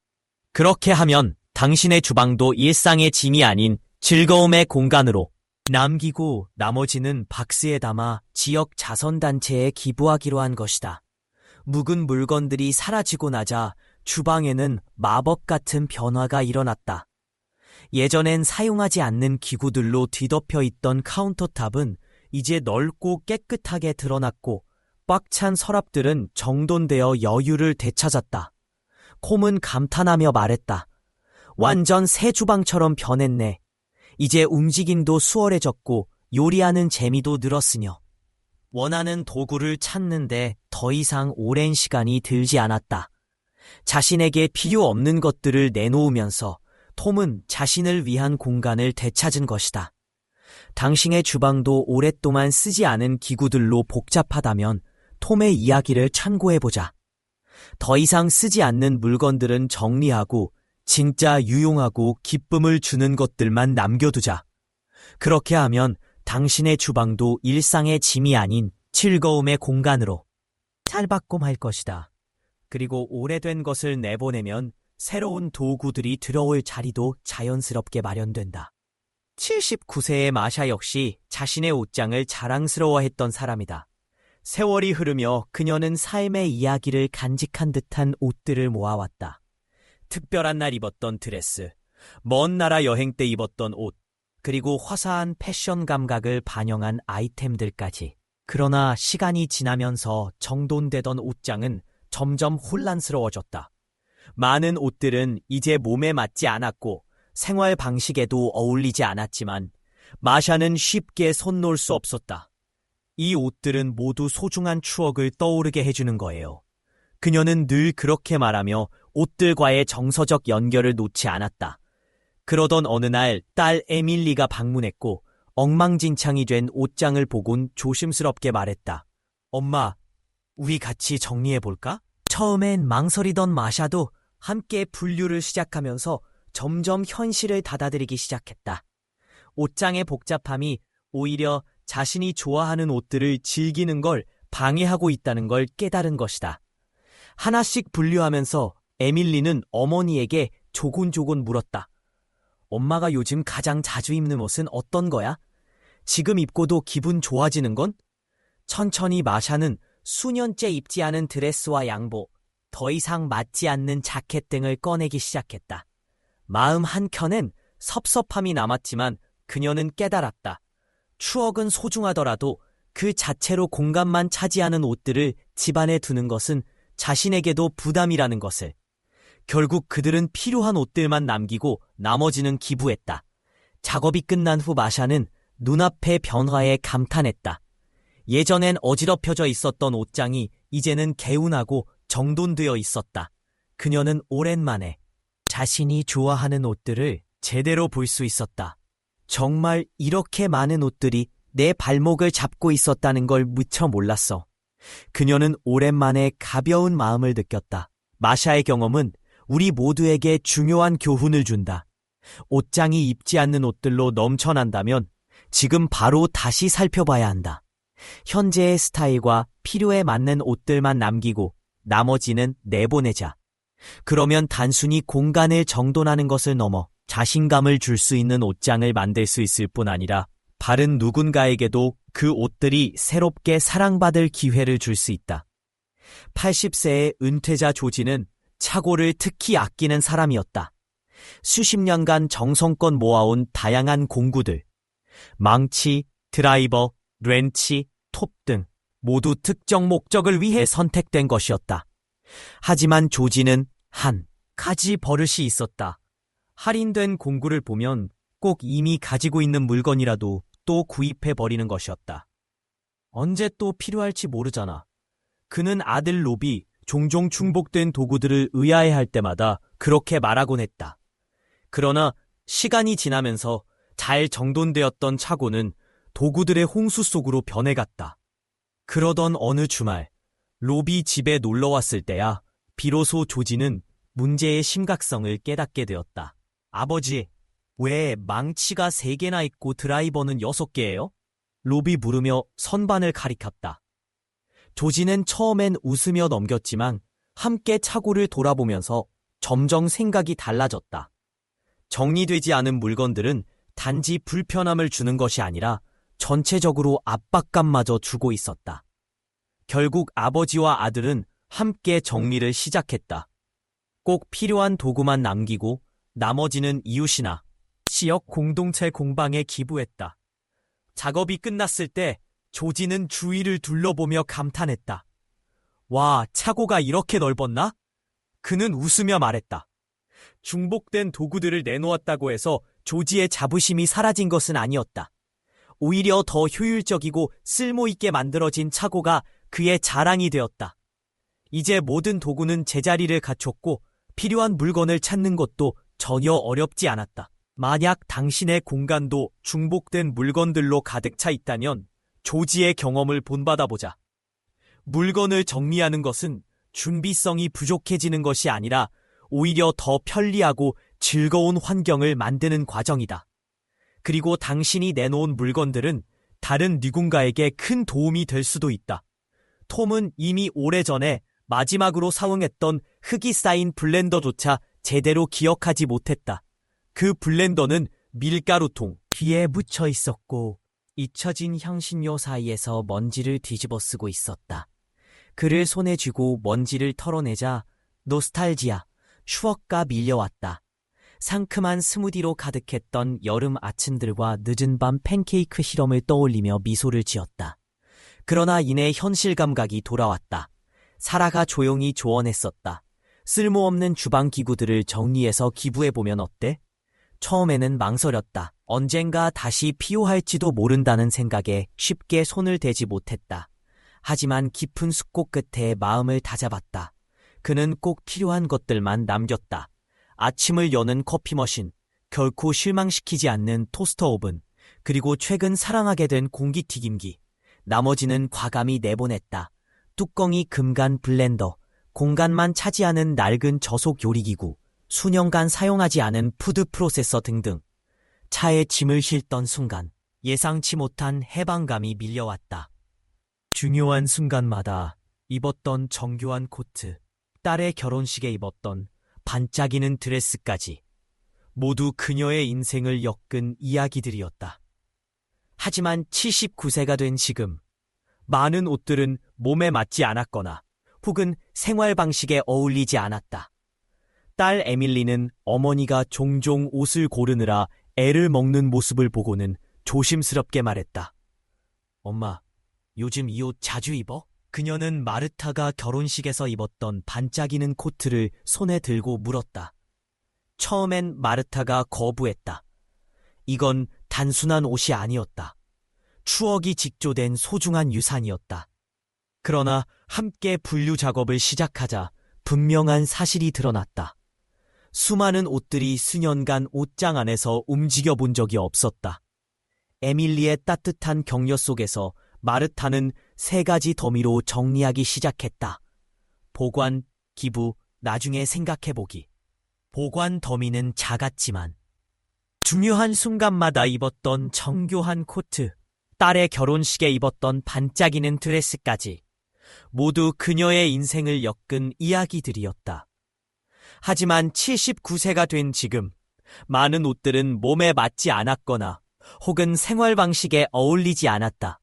그렇게 하면 당신의 주방도 일상의 짐이 아닌 즐거움의 공간으로 남기고 나머지는 박스에 담아 지역 자선단체에 기부하기로 한 것이다. 묵은 물건들이 사라지고 나자 주방에는 마법 같은 변화가 일어났다. 예전엔 사용하지 않는 기구들로 뒤덮여 있던 카운터탑은 이제 넓고 깨끗하게 드러났고 꽉 찬 서랍들은 정돈되어 여유를 되찾았다. 콤은 감탄하며 말했다. 완전 새 주방처럼 변했네. 이제 움직임도 수월해졌고 요리하는 재미도 늘었으며 원하는 도구를 찾는데 더 이상 오랜 시간이 들지 않았다. 자신에게 필요 없는 것들을 내놓으면서 톰은 자신을 위한 공간을 되찾은 것이다. 당신의 주방도 오랫동안 쓰지 않은 기구들로 복잡하다면 톰의 이야기를 참고해보자. 더 이상 쓰지 않는 물건들은 정리하고 진짜 유용하고 기쁨을 주는 것들만 남겨두자. 그렇게 하면 당신의 주방도 일상의 짐이 아닌 즐거움의 공간으로 찰바꿈할 것이다. 그리고 오래된 것을 내보내면 새로운 도구들이 들어올 자리도 자연스럽게 마련된다. 79세의 마샤 역시 자신의 옷장을 자랑스러워했던 사람이다. 세월이 흐르며 그녀는 삶의 이야기를 간직한 듯한 옷들을 모아왔다. 특별한 날 입었던 드레스, 먼 나라 여행 때 입었던 옷, 그리고 화사한 패션 감각을 반영한 아이템들까지. 그러나 시간이 지나면서 정돈되던 옷장은 점점 혼란스러워졌다. 많은 옷들은 이제 몸에 맞지 않았고 생활 방식에도 어울리지 않았지만 마샤는 쉽게 손 놓을 수 없었다. 이 옷들은 모두 소중한 추억을 떠오르게 해주는 거예요. 그녀는 늘 그렇게 말하며 옷들과의 정서적 연결을 놓지 않았다. 그러던 어느 날 딸 에밀리가 방문했고 엉망진창이 된 옷장을 보곤 조심스럽게 말했다. 엄마, 우리 같이 정리해볼까? 처음엔 망설이던 마샤도 함께 분류를 시작하면서 점점 현실을 받아들이기 시작했다. 옷장의 복잡함이 오히려 자신이 좋아하는 옷들을 즐기는 걸 방해하고 있다는 걸 깨달은 것이다. 하나씩 분류하면서 에밀리는 어머니에게 조곤조곤 물었다. 엄마가 요즘 가장 자주 입는 옷은 어떤 거야? 지금 입고도 기분 좋아지는 건? 천천히 마샤는 수년째 입지 않은 드레스와 양복, 더 이상 맞지 않는 자켓 등을 꺼내기 시작했다. 마음 한켠엔 섭섭함이 남았지만 그녀는 깨달았다. 추억은 소중하더라도 그 자체로 공간만 차지하는 옷들을 집안에 두는 것은 자신에게도 부담이라는 것을. 결국 그들은 필요한 옷들만 남기고 나머지는 기부했다. 작업이 끝난 후 마샤는 눈앞의 변화에 감탄했다. 예전엔 어지럽혀져 있었던 옷장이 이제는 개운하고 정돈되어 있었다. 그녀는 오랜만에 자신이 좋아하는 옷들을 제대로 볼 수 있었다. 정말 이렇게 많은 옷들이 내 발목을 잡고 있었다는 걸 무쳐 몰랐어. 그녀는 오랜만에 가벼운 마음을 느꼈다. 마샤의 경험은 우리 모두에게 중요한 교훈을 준다. 옷장이 입지 않는 옷들로 넘쳐난다면 지금 바로 다시 살펴봐야 한다. 현재의 스타일과 필요에 맞는 옷들만 남기고 나머지는 내보내자. 그러면 단순히 공간을 정돈하는 것을 넘어 자신감을 줄 수 있는 옷장을 만들 수 있을 뿐 아니라 바른 누군가에게도 그 옷들이 새롭게 사랑받을 기회를 줄 수 있다. 80세의 은퇴자 조지는 차고를 특히 아끼는 사람이었다. 수십 년간 정성껏 모아온 다양한 공구들, 망치, 드라이버, 렌치, 톱 등 모두 특정 목적을 위해 선택된 것이었다. 하지만 조지는 한 가지 버릇이 있었다. 할인된 공구를 보면 꼭 이미 가지고 있는 물건이라도 또 구입해버리는 것이었다. 언제 또 필요할지 모르잖아. 그는 아들 로비 종종 중복된 도구들을 의아해할 때마다 그렇게 말하곤 했다. 그러나 시간이 지나면서 잘 정돈되었던 차고는 도구들의 홍수 속으로 변해갔다. 그러던 어느 주말, 로비 집에 놀러왔을 때야 비로소 조지는 문제의 심각성을 깨닫게 되었다. 아버지, 왜 망치가 3개나 있고 드라이버는 6개예요? 로비 물으며 선반을 가리켰다. 조지는 처음엔 웃으며 넘겼지만 함께 차고를 돌아보면서 점점 생각이 달라졌다. 정리되지 않은 물건들은 단지 불편함을 주는 것이 아니라 전체적으로 압박감마저 주고 있었다. 결국 아버지와 아들은 함께 정리를 시작했다. 꼭 필요한 도구만 남기고 나머지는 이웃이나 지역 공동체 공방에 기부했다. 작업이 끝났을 때 조지는 주위를 둘러보며 감탄했다. 와, 차고가 이렇게 넓었나? 그는 웃으며 말했다. 중복된 도구들을 내놓았다고 해서 조지의 자부심이 사라진 것은 아니었다. 오히려 더 효율적이고 쓸모있게 만들어진 차고가 그의 자랑이 되었다. 이제 모든 도구는 제자리를 갖췄고 필요한 물건을 찾는 것도 전혀 어렵지 않았다. 만약 당신의 공간도 중복된 물건들로 가득 차 있다면 조지의 경험을 본받아보자. 물건을 정리하는 것은 준비성이 부족해지는 것이 아니라 오히려 더 편리하고 즐거운 환경을 만드는 과정이다. 그리고 당신이 내놓은 물건들은 다른 누군가에게 큰 도움이 될 수도 있다. 톰은 이미 오래전에 마지막으로 사용했던 흙이 쌓인 블렌더조차 제대로 기억하지 못했다. 그 블렌더는 밀가루통 뒤에 묻혀 있었고 잊혀진 향신료 사이에서 먼지를 뒤집어 쓰고 있었다. 그를 손에 쥐고 먼지를 털어내자 노스탈지아, 추억가 밀려왔다. 상큼한 스무디로 가득했던 여름 아침들과 늦은 밤 팬케이크 실험을 떠올리며 미소를 지었다. 그러나 이내 현실 감각이 돌아왔다. 사라가 조용히 조언했었다. 쓸모없는 주방 기구들을 정리해서 기부해보면 어때? 처음에는 망설였다. 언젠가 다시 필요할지도 모른다는 생각에 쉽게 손을 대지 못했다. 하지만 깊은 숙고 끝에 마음을 다잡았다. 그는 꼭 필요한 것들만 남겼다. 아침을 여는 커피 머신, 결코 실망시키지 않는 토스터 오븐, 그리고 최근 사랑하게 된 공기튀김기. 나머지는 과감히 내보냈다. 뚜껑이 금간 블렌더, 공간만 차지하는 낡은 저속 요리기구, 수년간 사용하지 않은 푸드 프로세서 등등. 차에 짐을 싣던 순간 예상치 못한 해방감이 밀려왔다. 중요한 순간마다 입었던 정교한 코트, 딸의 결혼식에 입었던 반짝이는 드레스까지 모두 그녀의 인생을 엮은 이야기들이었다. 하지만 79세가 된 지금 많은 옷들은 몸에 맞지 않았거나 혹은 생활 방식에 어울리지 않았다. 딸 에밀리는 어머니가 종종 옷을 고르느라 애를 먹는 모습을 보고는 조심스럽게 말했다. 엄마, 요즘 이 옷 자주 입어? 그녀는 마르타가 결혼식에서 입었던 반짝이는 코트를 손에 들고 물었다. 처음엔 마르타가 거부했다. 이건 단순한 옷이 아니었다. 추억이 직조된 소중한 유산이었다. 그러나 함께 분류 작업을 시작하자 분명한 사실이 드러났다. 수많은 옷들이 수년간 옷장 안에서 움직여 본 적이 없었다. 에밀리의 따뜻한 격려 속에서 마르타는 세 가지 더미로 정리하기 시작했다. 보관, 기부, 나중에 생각해보기. 보관 더미는 작았지만 중요한 순간마다 입었던 정교한 코트, 딸의 결혼식에 입었던 반짝이는 드레스까지 모두 그녀의 인생을 엮은 이야기들이었다. 하지만 79세가 된 지금 많은 옷들은 몸에 맞지 않았거나 혹은 생활 방식에 어울리지 않았다.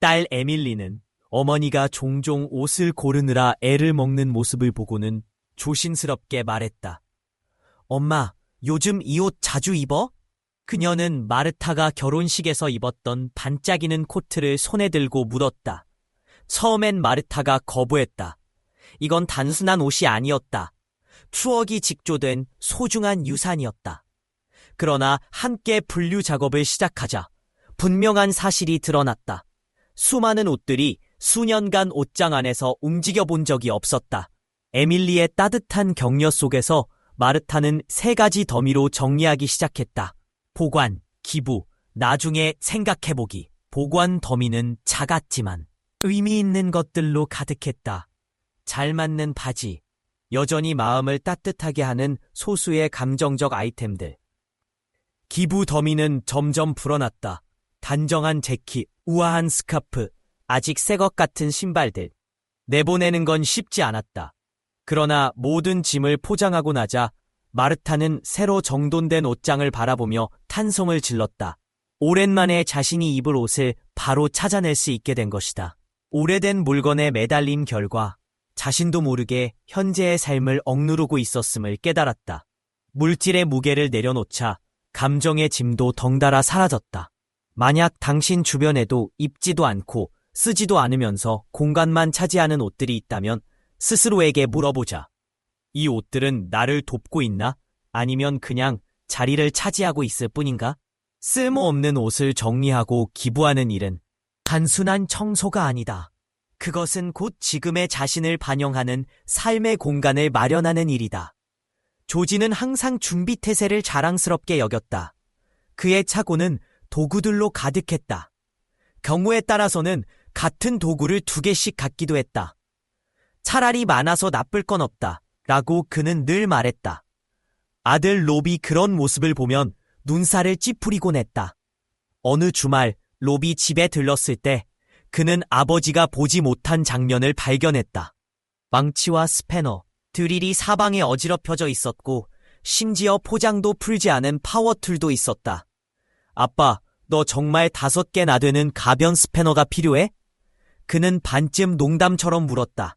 딸 에밀리는 어머니가 종종 옷을 고르느라 애를 먹는 모습을 보고는 조심스럽게 말했다. 엄마, 요즘 이 옷 자주 입어? 그녀는 마르타가 결혼식에서 입었던 반짝이는 코트를 손에 들고 물었다. 처음엔 마르타가 거부했다. 이건 단순한 옷이 아니었다. 추억이 직조된 소중한 유산이었다. 그러나 함께 분류 작업을 시작하자 분명한 사실이 드러났다. 수많은 옷들이 수년간 옷장 안에서 움직여 본 적이 없었다. 에밀리의 따뜻한 격려 속에서 마르타는 세 가지 더미로 정리하기 시작했다. 보관, 기부, 나중에 생각해보기. 보관 더미는 작았지만 의미 있는 것들로 가득했다. 잘 맞는 바지, 여전히 마음을 따뜻하게 하는 소수의 감정적 아이템들. 기부 더미는 점점 불어났다. 단정한 재킷, 우아한 스카프, 아직 새 것 같은 신발들. 내보내는 건 쉽지 않았다. 그러나 모든 짐을 포장하고 나자 마르타는 새로 정돈된 옷장을 바라보며 탄성을 질렀다. 오랜만에 자신이 입을 옷을 바로 찾아낼 수 있게 된 것이다. 오래된 물건에 매달린 결과 자신도 모르게 현재의 삶을 억누르고 있었음을 깨달았다. 물질의 무게를 내려놓자 감정의 짐도 덩달아 사라졌다. 만약 당신 주변에도 입지도 않고 쓰지도 않으면서 공간만 차지하는 옷들이 있다면 스스로에게 물어보자. 이 옷들은 나를 돕고 있나? 아니면 그냥 자리를 차지하고 있을 뿐인가? 쓸모없는 옷을 정리하고 기부하는 일은 단순한 청소가 아니다. 그것은 곧 지금의 자신을 반영하는 삶의 공간을 마련하는 일이다. 조지는 항상 준비태세를 자랑스럽게 여겼다. 그의 차고는 도구들로 가득했다. 경우에 따라서는 같은 도구를 2개씩 갖기도 했다. 차라리 많아서 나쁠 건 없다. 라고 그는 늘 말했다. 아들 롭이 그런 모습을 보면 눈살을 찌푸리곤 했다. 어느 주말 롭이 집에 들렀을 때 그는 아버지가 보지 못한 장면을 발견했다. 망치와 스패너, 드릴이 사방에 어지럽혀져 있었고 심지어 포장도 풀지 않은 파워툴도 있었다. 아빠, 너 정말 5개나 되는 가변 스패너가 필요해? 그는 반쯤 농담처럼 물었다.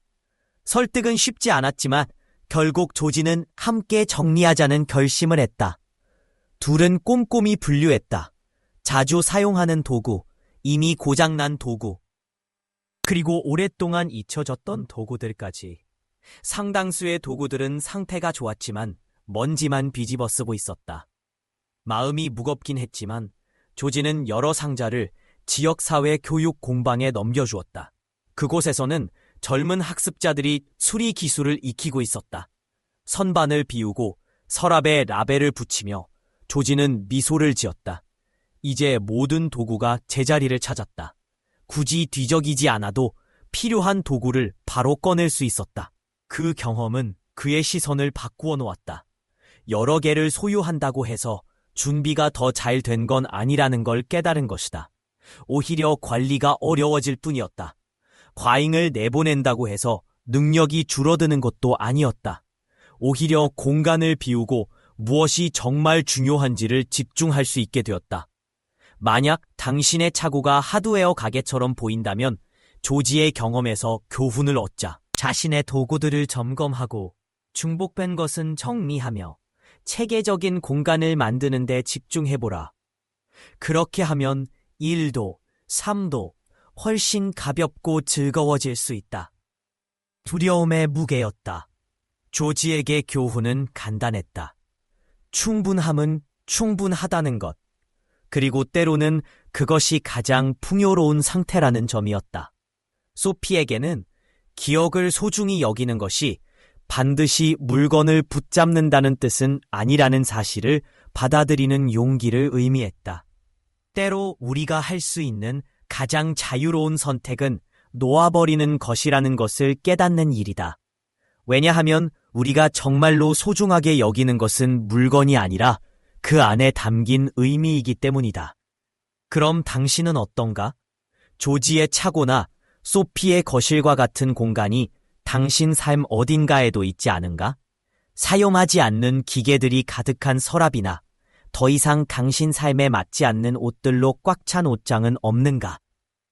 설득은 쉽지 않았지만 결국 조지는 함께 정리하자는 결심을 했다. 둘은 꼼꼼히 분류했다. 자주 사용하는 도구, 이미 고장난 도구, 그리고 오랫동안 잊혀졌던 도구들까지. 상당수의 도구들은 상태가 좋았지만 먼지만 뒤집어 쓰고 있었다. 마음이 무겁긴 했지만 조지는 여러 상자를 지역사회 교육 공방에 넘겨주었다. 그곳에서는 젊은 학습자들이 수리 기술을 익히고 있었다. 선반을 비우고 서랍에 라벨을 붙이며 조지는 미소를 지었다. 이제 모든 도구가 제자리를 찾았다. 굳이 뒤적이지 않아도 필요한 도구를 바로 꺼낼 수 있었다. 그 경험은 그의 시선을 바꾸어 놓았다. 여러 개를 소유한다고 해서 준비가 더 잘 된 건 아니라는 걸 깨달은 것이다. 오히려 관리가 어려워질 뿐이었다. 과잉을 내보낸다고 해서 능력이 줄어드는 것도 아니었다. 오히려 공간을 비우고 무엇이 정말 중요한지를 집중할 수 있게 되었다. 만약 당신의 차고가 하드웨어 가게처럼 보인다면 조지의 경험에서 교훈을 얻자. 자신의 도구들을 점검하고 중복된 것은 정리하며 체계적인 공간을 만드는 데 집중해보라. 그렇게 하면 일도, 삶도 훨씬 가볍고 즐거워질 수 있다. 두려움의 무게였다. 조지에게 교훈은 간단했다. 충분함은 충분하다는 것. 그리고 때로는 그것이 가장 풍요로운 상태라는 점이었다. 소피에게는 기억을 소중히 여기는 것이 반드시 물건을 붙잡는다는 뜻은 아니라는 사실을 받아들이는 용기를 의미했다. 때로 우리가 할 수 있는 가장 자유로운 선택은 놓아버리는 것이라는 것을 깨닫는 일이다. 왜냐하면 우리가 정말로 소중하게 여기는 것은 물건이 아니라 그 안에 담긴 의미이기 때문이다. 그럼 당신은 어떤가? 조지의 차고나 소피의 거실과 같은 공간이 당신 삶 어딘가에도 있지 않은가? 사용하지 않는 기계들이 가득한 서랍이나 더 이상 당신 삶에 맞지 않는 옷들로 꽉 찬 옷장은 없는가?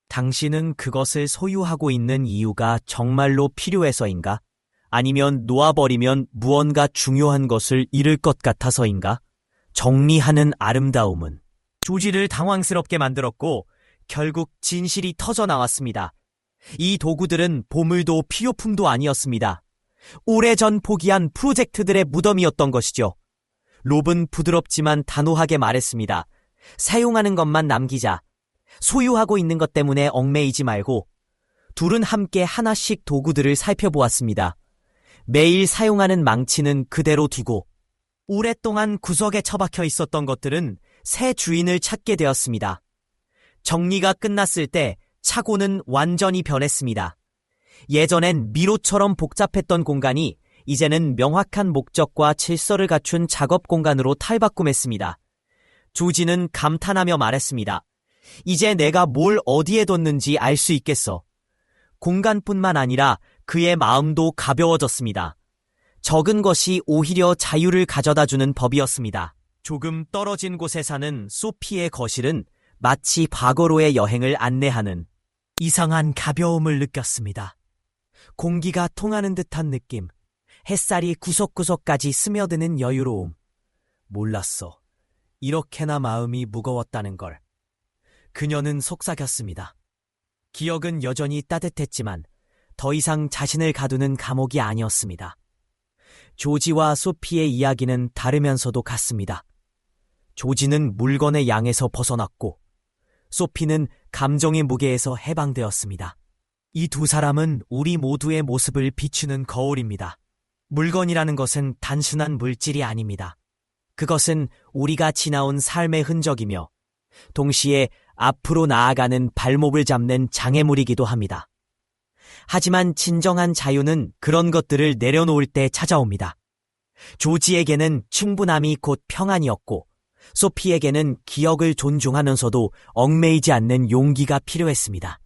당신은 그것을 소유하고 있는 이유가 정말로 필요해서인가? 아니면 놓아버리면 무언가 중요한 것을 잃을 것 같아서인가? 정리하는 아름다움은 조지를 당황스럽게 만들었고 결국 진실이 터져 나왔습니다. 이 도구들은 보물도 필요품도 아니었습니다. 오래전 포기한 프로젝트들의 무덤이었던 것이죠. 롭은 부드럽지만 단호하게 말했습니다. 사용하는 것만 남기자. 소유하고 있는 것 때문에 얽매이지 말고. 둘은 함께 하나씩 도구들을 살펴보았습니다. 매일 사용하는 망치는 그대로 두고 오랫동안 구석에 처박혀 있었던 것들은 새 주인을 찾게 되었습니다. 정리가 끝났을 때 차고는 완전히 변했습니다. 예전엔 미로처럼 복잡했던 공간이 이제는 명확한 목적과 질서를 갖춘 작업 공간으로 탈바꿈했습니다. 조지는 감탄하며 말했습니다. 이제 내가 뭘 어디에 뒀는지 알 수 있겠어. 공간뿐만 아니라 그의 마음도 가벼워졌습니다. 적은 것이 오히려 자유를 가져다주는 법이었습니다. 조금 떨어진 곳에 사는 소피의 거실은 마치 과거로의 여행을 안내하는 이상한 가벼움을 느꼈습니다. 공기가 통하는 듯한 느낌, 햇살이 구석구석까지 스며드는 여유로움. 몰랐어. 이렇게나 마음이 무거웠다는 걸. 그녀는 속삭였습니다. 기억은 여전히 따뜻했지만 더 이상 자신을 가두는 감옥이 아니었습니다. 조지와 소피의 이야기는 다르면서도 같습니다. 조지는 물건의 양에서 벗어났고 소피는 감정의 무게에서 해방되었습니다. 이 두 사람은 우리 모두의 모습을 비추는 거울입니다. 물건이라는 것은 단순한 물질이 아닙니다. 그것은 우리가 지나온 삶의 흔적이며 동시에 앞으로 나아가는 발목을 잡는 장애물이기도 합니다. 하지만 진정한 자유는 그런 것들을 내려놓을 때 찾아옵니다. 조지에게는 충분함이 곧 평안이었고 소피에게는 기억을 존중하면서도 얽매이지 않는 용기가 필요했습니다.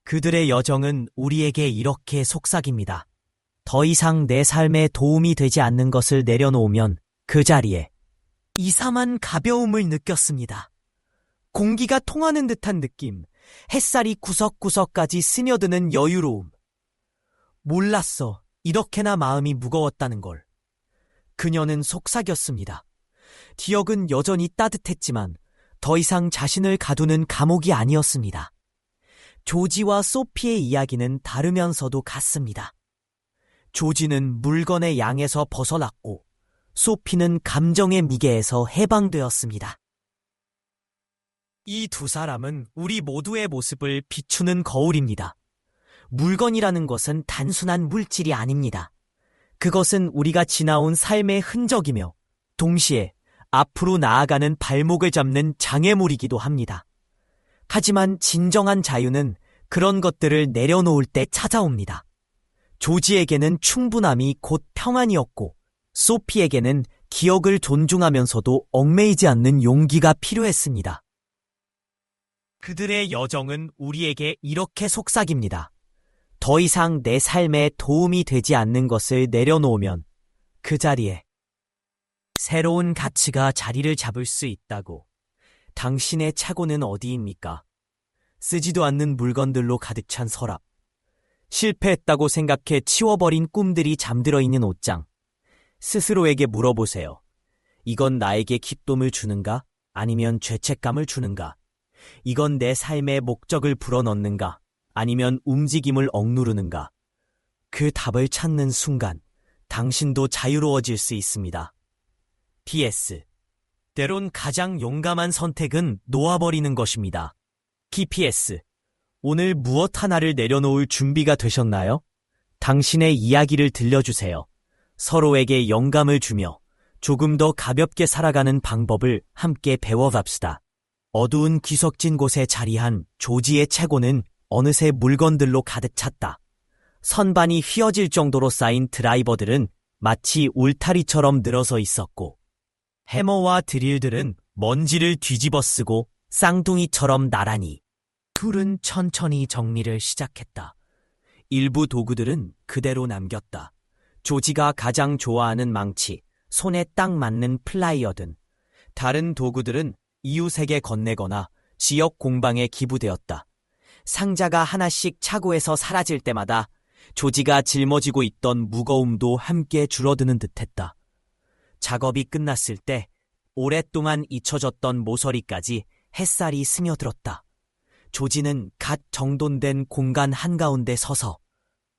그들의 여정은 우리에게 이렇게 속삭입니다. 더 이상 내 삶에 도움이 되지 않는 것을 내려놓으면 그 자리에 이상한 가벼움을 느꼈습니다. 공기가 통하는 듯한 느낌, 햇살이 구석구석까지 스며드는 여유로움. 몰랐어. 이렇게나 마음이 무거웠다는 걸. 그녀는 속삭였습니다. 기억은 여전히 따뜻했지만 더 이상 자신을 가두는 감옥이 아니었습니다. 조지와 소피의 이야기는 다르면서도 같습니다. 조지는 물건의 양에서 벗어났고 소피는 감정의 무게에서 해방되었습니다. 이 두 사람은 우리 모두의 모습을 비추는 거울입니다. 물건이라는 것은 단순한 물질이 아닙니다. 그것은 우리가 지나온 삶의 흔적이며 동시에 앞으로 나아가는 발목을 잡는 장애물이기도 합니다. 하지만 진정한 자유는 그런 것들을 내려놓을 때 찾아옵니다. 조지에게는 충분함이 곧 평안이었고 소피에게는 기억을 존중하면서도 얽매이지 않는 용기가 필요했습니다. 그들의 여정은 우리에게 이렇게 속삭입니다. 더 이상 내 삶에 도움이 되지 않는 것을 내려놓으면 그 자리에 새로운 가치가 자리를 잡을 수 있다고. 당신의 차고는 어디입니까? 쓰지도 않는 물건들로 가득 찬 서랍. 실패했다고 생각해 치워버린 꿈들이 잠들어 있는 옷장. 스스로에게 물어보세요. 이건 나에게 기쁨을 주는가? 아니면 죄책감을 주는가? 이건 내 삶의 목적을 불어넣는가? 아니면 움직임을 억누르는가? 그 답을 찾는 순간 당신도 자유로워질 수 있습니다. PS. 때론 가장 용감한 선택은 놓아버리는 것입니다. KPS. 오늘 무엇 하나를 내려놓을 준비가 되셨나요? 당신의 이야기를 들려주세요. 서로에게 영감을 주며 조금 더 가볍게 살아가는 방법을 함께 배워갑시다. 어두운 귀석진 곳에 자리한 조지의 채고는 어느새 물건들로 가득 찼다. 선반이 휘어질 정도로 쌓인 드라이버들은 마치 울타리처럼 늘어서 있었고, 해머와 드릴들은 먼지를 뒤집어 쓰고 쌍둥이처럼 나란히. 둘은 천천히 정리를 시작했다. 일부 도구들은 그대로 남겼다. 조지가 가장 좋아하는 망치, 손에 딱 맞는 플라이어 등. 다른 도구들은 이웃에게 건네거나 지역 공방에 기부되었다. 상자가 하나씩 차고에서 사라질 때마다 조지가 짊어지고 있던 무거움도 함께 줄어드는 듯했다. 작업이 끝났을 때 오랫동안 잊혀졌던 모서리까지 햇살이 스며들었다. 조지는 갓 정돈된 공간 한가운데 서서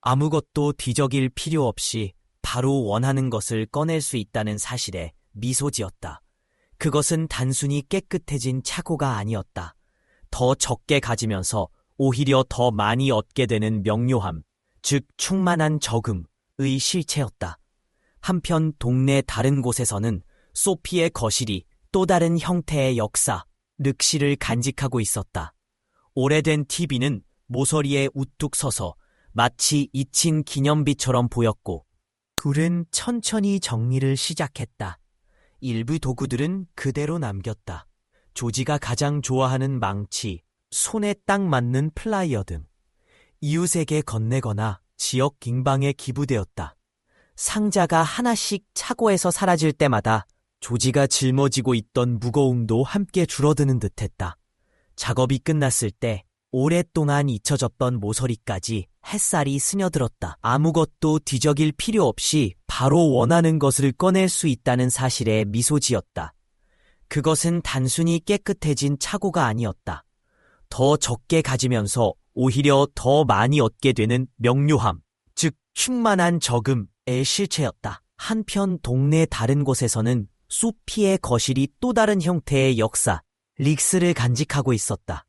아무것도 뒤적일 필요 없이 바로 원하는 것을 꺼낼 수 있다는 사실에 미소 지었다. 그것은 단순히 깨끗해진 차고가 아니었다. 더 적게 가지면서 오히려 더 많이 얻게 되는 명료함, 즉 충만한 저금의 실체였다. 한편 동네 다른 곳에서는 소피의 거실이 또 다른 형태의 역사, 륵시를 간직하고 있었다. 오래된 TV는 모서리에 우뚝 서서 마치 잊힌 기념비처럼 보였고, 둘은 천천히 정리를 시작했다. 일부 도구들은 그대로 남겼다. 조지가 가장 좋아하는 망치, 손에 딱 맞는 플라이어 등. 이웃에게 건네거나 지역 깅방에 기부되었다. 상자가 하나씩 차고에서 사라질 때마다 조지가 짊어지고 있던 무거움도 함께 줄어드는 듯했다. 작업이 끝났을 때 오랫동안 잊혀졌던 모서리까지 햇살이 스며들었다. 아무것도 뒤적일 필요 없이 바로 원하는 것을 꺼낼 수 있다는 사실에 미소 지었다. 그것은 단순히 깨끗해진 차고가 아니었다. 더 적게 가지면서 오히려 더 많이 얻게 되는 명료함, 즉 충만한 저금의 실체였다. 한편 동네 다른 곳에서는 소피의 거실이 또 다른 형태의 역사, 릭스를 간직하고 있었다.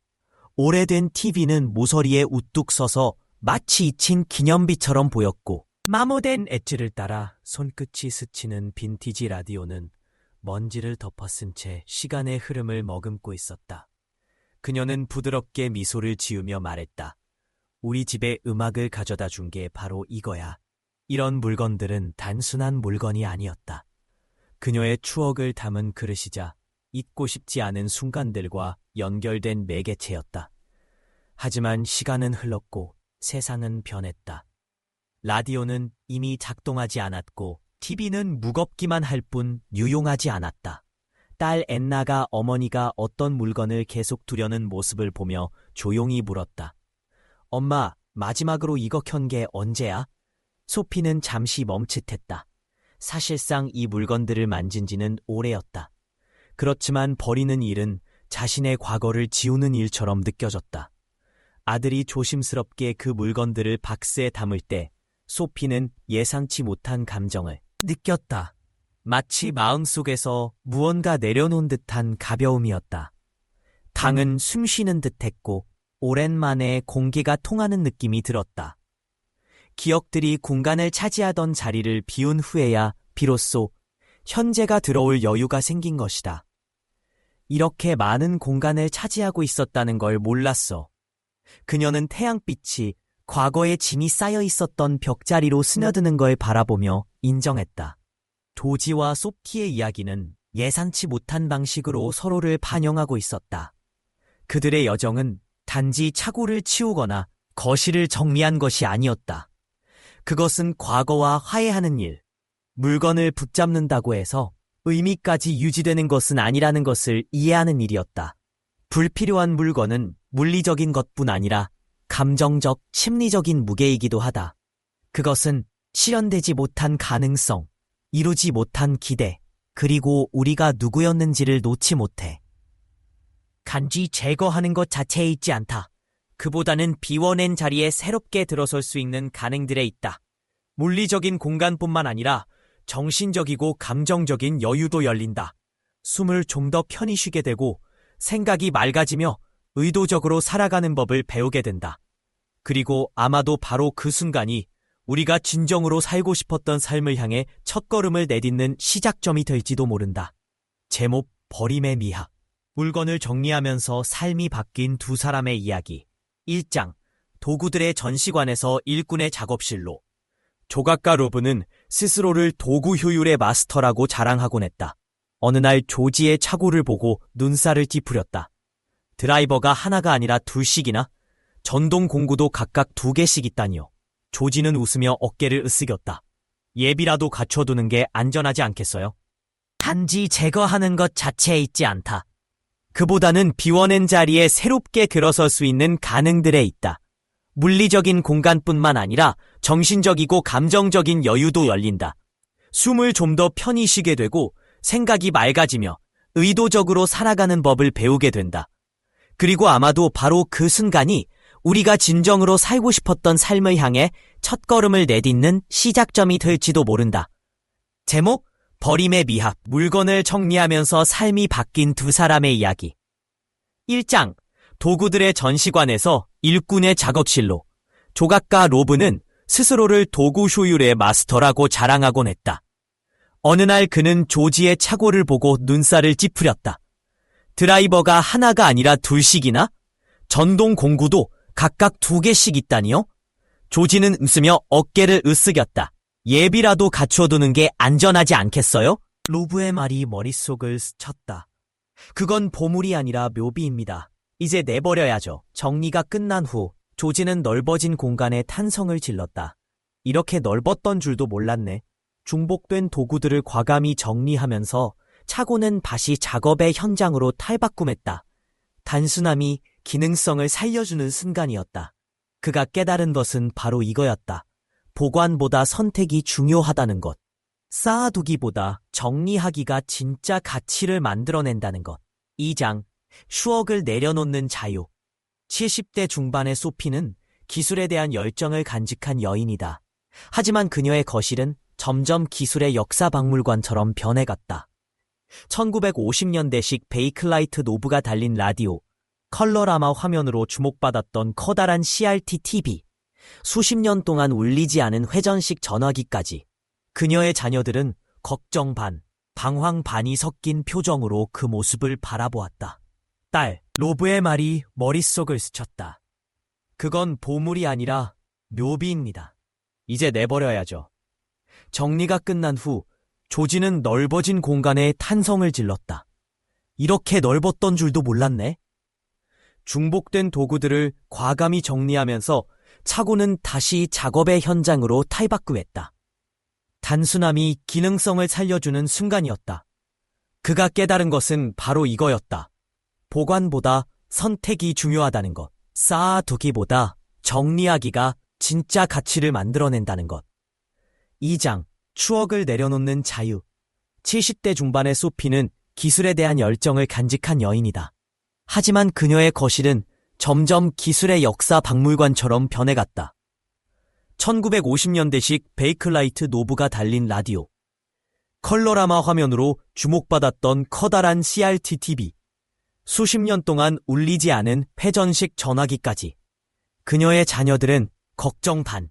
오래된 TV는 모서리에 우뚝 서서 마치 잊힌 기념비처럼 보였고, 마모된 엣지를 따라 손끝이 스치는 빈티지 라디오는 먼지를 덮어쓴 채 시간의 흐름을 머금고 있었다. 그녀는 부드럽게 미소를 지으며 말했다. 우리 집에 음악을 가져다 준 게 바로 이거야. 이런 물건들은 단순한 물건이 아니었다. 그녀의 추억을 담은 그릇이자 잊고 싶지 않은 순간들과 연결된 매개체였다. 하지만 시간은 흘렀고 세상은 변했다. 라디오는 이미 작동하지 않았고 TV는 무겁기만 할 뿐 유용하지 않았다. 딸 앤나가 어머니가 어떤 물건을 계속 두려는 모습을 보며 조용히 물었다. 엄마, 마지막으로 이거 켠 게 언제야? 소피는 잠시 멈칫했다. 사실상 이 물건들을 만진 지는 오래였다. 그렇지만 버리는 일은 자신의 과거를 지우는 일처럼 느껴졌다. 아들이 조심스럽게 그 물건들을 박스에 담을 때 소피는 예상치 못한 감정을 느꼈다. 마치 마음속에서 무언가 내려놓은 듯한 가벼움이었다. 방은 숨 쉬는 듯했고 오랜만에 공기가 통하는 느낌이 들었다. 기억들이 공간을 차지하던 자리를 비운 후에야 비로소 현재가 들어올 여유가 생긴 것이다. 이렇게 많은 공간을 차지하고 있었다는 걸 몰랐어. 그녀는 태양빛이 과거에 짐이 쌓여 있었던 벽자리로 스며드는 걸 바라보며 인정했다. 조지와 소피의 이야기는 예상치 못한 방식으로 서로를 반영하고 있었다. 그들의 여정은 단지 차고를 치우거나 거실을 정리한 것이 아니었다. 그것은 과거와 화해하는 일, 물건을 붙잡는다고 해서 의미까지 유지되는 것은 아니라는 것을 이해하는 일이었다. 불필요한 물건은 물리적인 것뿐 아니라 감정적, 심리적인 무게이기도 하다. 그것은 실현되지 못한 가능성, 이루지 못한 기대, 그리고 우리가 누구였는지를 놓지 못해. 간지 제거하는 것 자체에 있지 않다. 그보다는 비워낸 자리에 새롭게 들어설 수 있는 가능들에 있다. 물리적인 공간뿐만 아니라 정신적이고 감정적인 여유도 열린다. 숨을 좀 더 편히 쉬게 되고 생각이 맑아지며 의도적으로 살아가는 법을 배우게 된다. 그리고 아마도 바로 그 순간이 우리가 진정으로 살고 싶었던 삶을 향해 첫걸음을 내딛는 시작점이 될지도 모른다. 제목 버림의 미학. 물건을 정리하면서 삶이 바뀐 두 사람의 이야기. 1장 도구들의 전시관에서 일꾼의 작업실로. 조각가 로브는 스스로를 도구 효율의 마스터라고 자랑하곤 했다. 어느 날 조지의 착오를 보고 눈살을 찌푸렸다. 드라이버가 하나가 아니라 둘씩이나? 전동 공구도 각각 2개씩 있다니요. 조지는 웃으며 어깨를 으쓱였다. 예비라도 갖춰두는 게 안전하지 않겠어요? 단지 제거하는 것 자체에 있지 않다. 그보다는 비워낸 자리에 새롭게 들어설 수 있는 가능들에 있다. 물리적인 공간뿐만 아니라 정신적이고 감정적인 여유도 열린다. 숨을 좀 더 편히 쉬게 되고 생각이 맑아지며 의도적으로 살아가는 법을 배우게 된다. 그리고 아마도 바로 그 순간이 우리가 진정으로 살고 싶었던 삶을 향해 첫걸음을 내딛는 시작점이 될지도 모른다. 제목, 버림의 미학, 물건을 정리하면서 삶이 바뀐 두 사람의 이야기. 1장, 도구들의 전시관에서 일꾼의 작업실로. 조각가 로브는 스스로를 도구 효율의 마스터라고 자랑하곤 했다. 어느 날 그는 조지의 착오를 보고 눈살을 찌푸렸다. 드라이버가 하나가 아니라 둘씩이나? 전동 공구도 각각 2개씩 있다니요? 조지는 웃으며 어깨를 으쓱였다. 예비라도 갖춰두는 게 안전하지 않겠어요? 로브의 말이 머릿속을 스쳤다. 그건 보물이 아니라 묘비입니다. 이제 내버려야죠. 정리가 끝난 후 조지는 넓어진 공간에 탄성을 질렀다. 이렇게 넓었던 줄도 몰랐네. 중복된 도구들을 과감히 정리하면서 착오는 다시 작업의 현장으로 탈바꿈했다. 단순함이 기능성을 살려주는 순간이었다. 그가 깨달은 것은 바로 이거였다. 보관보다 선택이 중요하다는 것. 쌓아두기보다 정리하기가 진짜 가치를 만들어낸다는 것. 2장, 추억을 내려놓는 자유. 70대 중반의 소피는 기술에 대한 열정을 간직한 여인이다. 하지만 그녀의 거실은 점점 기술의 역사박물관처럼 변해갔다. 1950년대식 베이클라이트 노브가 달린 라디오, 컬러라마 화면으로 주목받았던 커다란 CRT TV, 수십 년 동안 울리지 않은 회전식 전화기까지. 그녀의 자녀들은 걱정 반, 방황 반이 섞인 표정으로 그 모습을 바라보았다. 딸, 로브의 말이 머릿속을 스쳤다. 그건 보물이 아니라 묘비입니다. 이제 내버려야죠. 정리가 끝난 후 조지는 넓어진 공간에 탄성을 질렀다. 이렇게 넓었던 줄도 몰랐네. 중복된 도구들을 과감히 정리하면서 착오는 다시 작업의 현장으로 탈바꿈했다. 단순함이 기능성을 살려주는 순간이었다. 그가 깨달은 것은 바로 이거였다. 보관보다 선택이 중요하다는 것. 쌓아두기보다 정리하기가 진짜 가치를 만들어낸다는 것. 2장, 추억을 내려놓는 자유. 70대 중반의 소피는 기술에 대한 열정을 간직한 여인이다. 하지만 그녀의 거실은 점점 기술의 역사 박물관처럼 변해갔다. 1950년대식 베이클라이트 노브가 달린 라디오, 컬러라마 화면으로 주목받았던 커다란 CRT TV, 수십 년 동안 울리지 않은 회전식 전화기까지. 그녀의 자녀들은 걱정 반,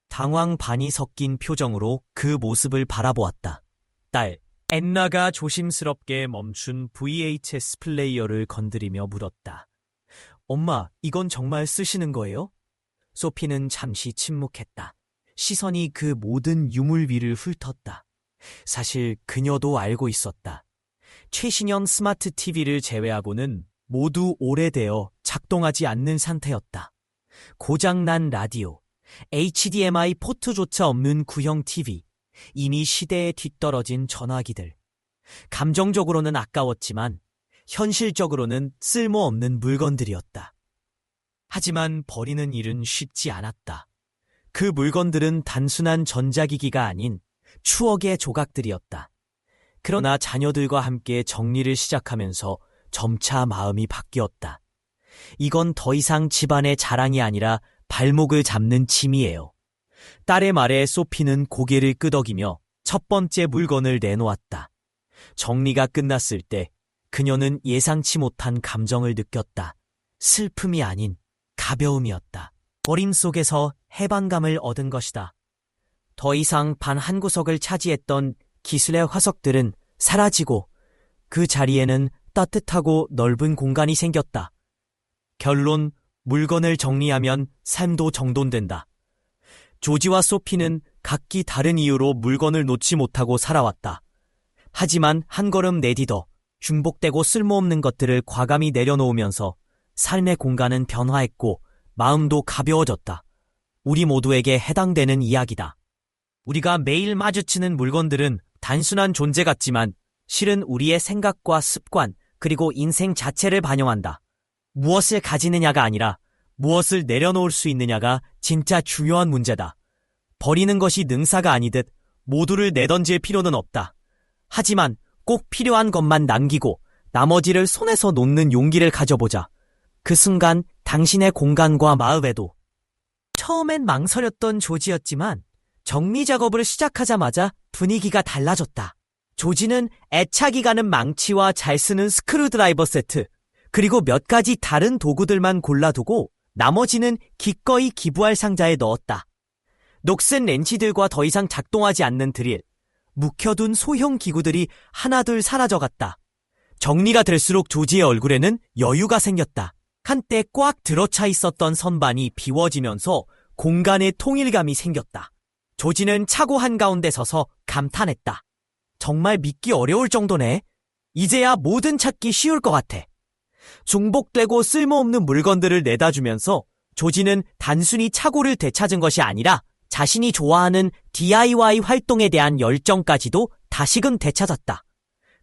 당황 반이 섞인 표정으로 그 모습을 바라보았다. 딸, 앤나가 조심스럽게 멈춘 VHS 플레이어를 건드리며 물었다. 엄마, 이건 정말 쓰시는 거예요? 소피는 잠시 침묵했다. 시선이 그 모든 유물 위를 훑었다. 사실 그녀도 알고 있었다. 최신형 스마트 TV를 제외하고는 모두 오래되어 작동하지 않는 상태였다. 고장난 라디오, HDMI 포트조차 없는 구형 TV, 이미 시대에 뒤떨어진 전화기들. 감정적으로는 아까웠지만 현실적으로는 쓸모없는 물건들이었다. 하지만 버리는 일은 쉽지 않았다. 그 물건들은 단순한 전자기기가 아닌 추억의 조각들이었다. 그러나 자녀들과 함께 정리를 시작하면서 점차 마음이 바뀌었다. 이건 더 이상 집안의 자랑이 아니라 발목을 잡는 짐이에요. 딸의 말에 소피는 고개를 끄덕이며 첫 번째 물건을 내놓았다. 정리가 끝났을 때 그녀는 예상치 못한 감정을 느꼈다. 슬픔이 아닌 가벼움이었다. 버림 속에서 해방감을 얻은 것이다. 더 이상 방 한 구석을 차지했던 기술의 화석들은 사라지고 그 자리에는 따뜻하고 넓은 공간이 생겼다. 결론, 물건을 정리하면 삶도 정돈된다. 조지와 소피는 각기 다른 이유로 물건을 놓지 못하고 살아왔다. 하지만 한 걸음 내디뎌 중복되고 쓸모없는 것들을 과감히 내려놓으면서 삶의 공간은 변화했고 마음도 가벼워졌다. 우리 모두에게 해당되는 이야기다. 우리가 매일 마주치는 물건들은 단순한 존재 같지만 실은 우리의 생각과 습관 그리고 인생 자체를 반영한다. 무엇을 가지느냐가 아니라 무엇을 내려놓을 수 있느냐가 진짜 중요한 문제다. 버리는 것이 능사가 아니듯 모두를 내던질 필요는 없다. 하지만 꼭 필요한 것만 남기고 나머지를 손에서 놓는 용기를 가져보자. 그 순간 당신의 공간과 마음에도. 처음엔 망설였던 조지였지만 정리 작업을 시작하자마자 분위기가 달라졌다. 조지는 애착이 가는 망치와 잘 쓰는 스크루드라이버 세트, 그리고 몇 가지 다른 도구들만 골라두고 나머지는 기꺼이 기부할 상자에 넣었다. 녹슨 렌치들과 더 이상 작동하지 않는 드릴, 묵혀둔 소형 기구들이 하나둘 사라져갔다. 정리가 될수록 조지의 얼굴에는 여유가 생겼다. 한때 꽉 들어차 있었던 선반이 비워지면서 공간의 통일감이 생겼다. 조지는 차고 한가운데 서서 감탄했다. 정말 믿기 어려울 정도네. 이제야 뭐든 찾기 쉬울 것 같아. 중복되고 쓸모없는 물건들을 내다주면서 조지는 단순히 차고를 되찾은 것이 아니라 자신이 좋아하는 DIY 활동에 대한 열정까지도 다시금 되찾았다.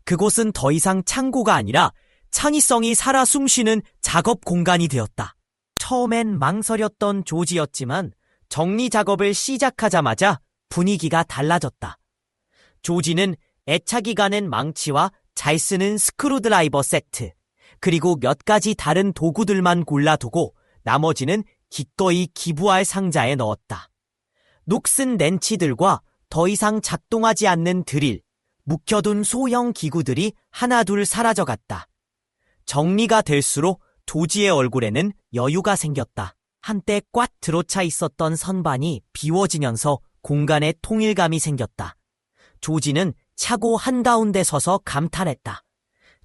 그곳은 더 이상 창고가 아니라 창의성이 살아 숨쉬는 작업 공간이 되었다. 처음엔 망설였던 조지였지만 정리 작업을 시작하자마자 분위기가 달라졌다. 조지는 애착이 가는 망치와 잘 쓰는 스크루드라이버 세트, 그리고 몇 가지 다른 도구들만 골라두고 나머지는 기꺼이 기부할 상자에 넣었다. 녹슨 렌치들과 더 이상 작동하지 않는 드릴, 묵혀둔 소형 기구들이 하나둘 사라져갔다. 정리가 될수록 조지의 얼굴에는 여유가 생겼다. 한때 꽉 들어차 있었던 선반이 비워지면서 공간에 통일감이 생겼다. 조지는 차고 한가운데 서서 감탄했다.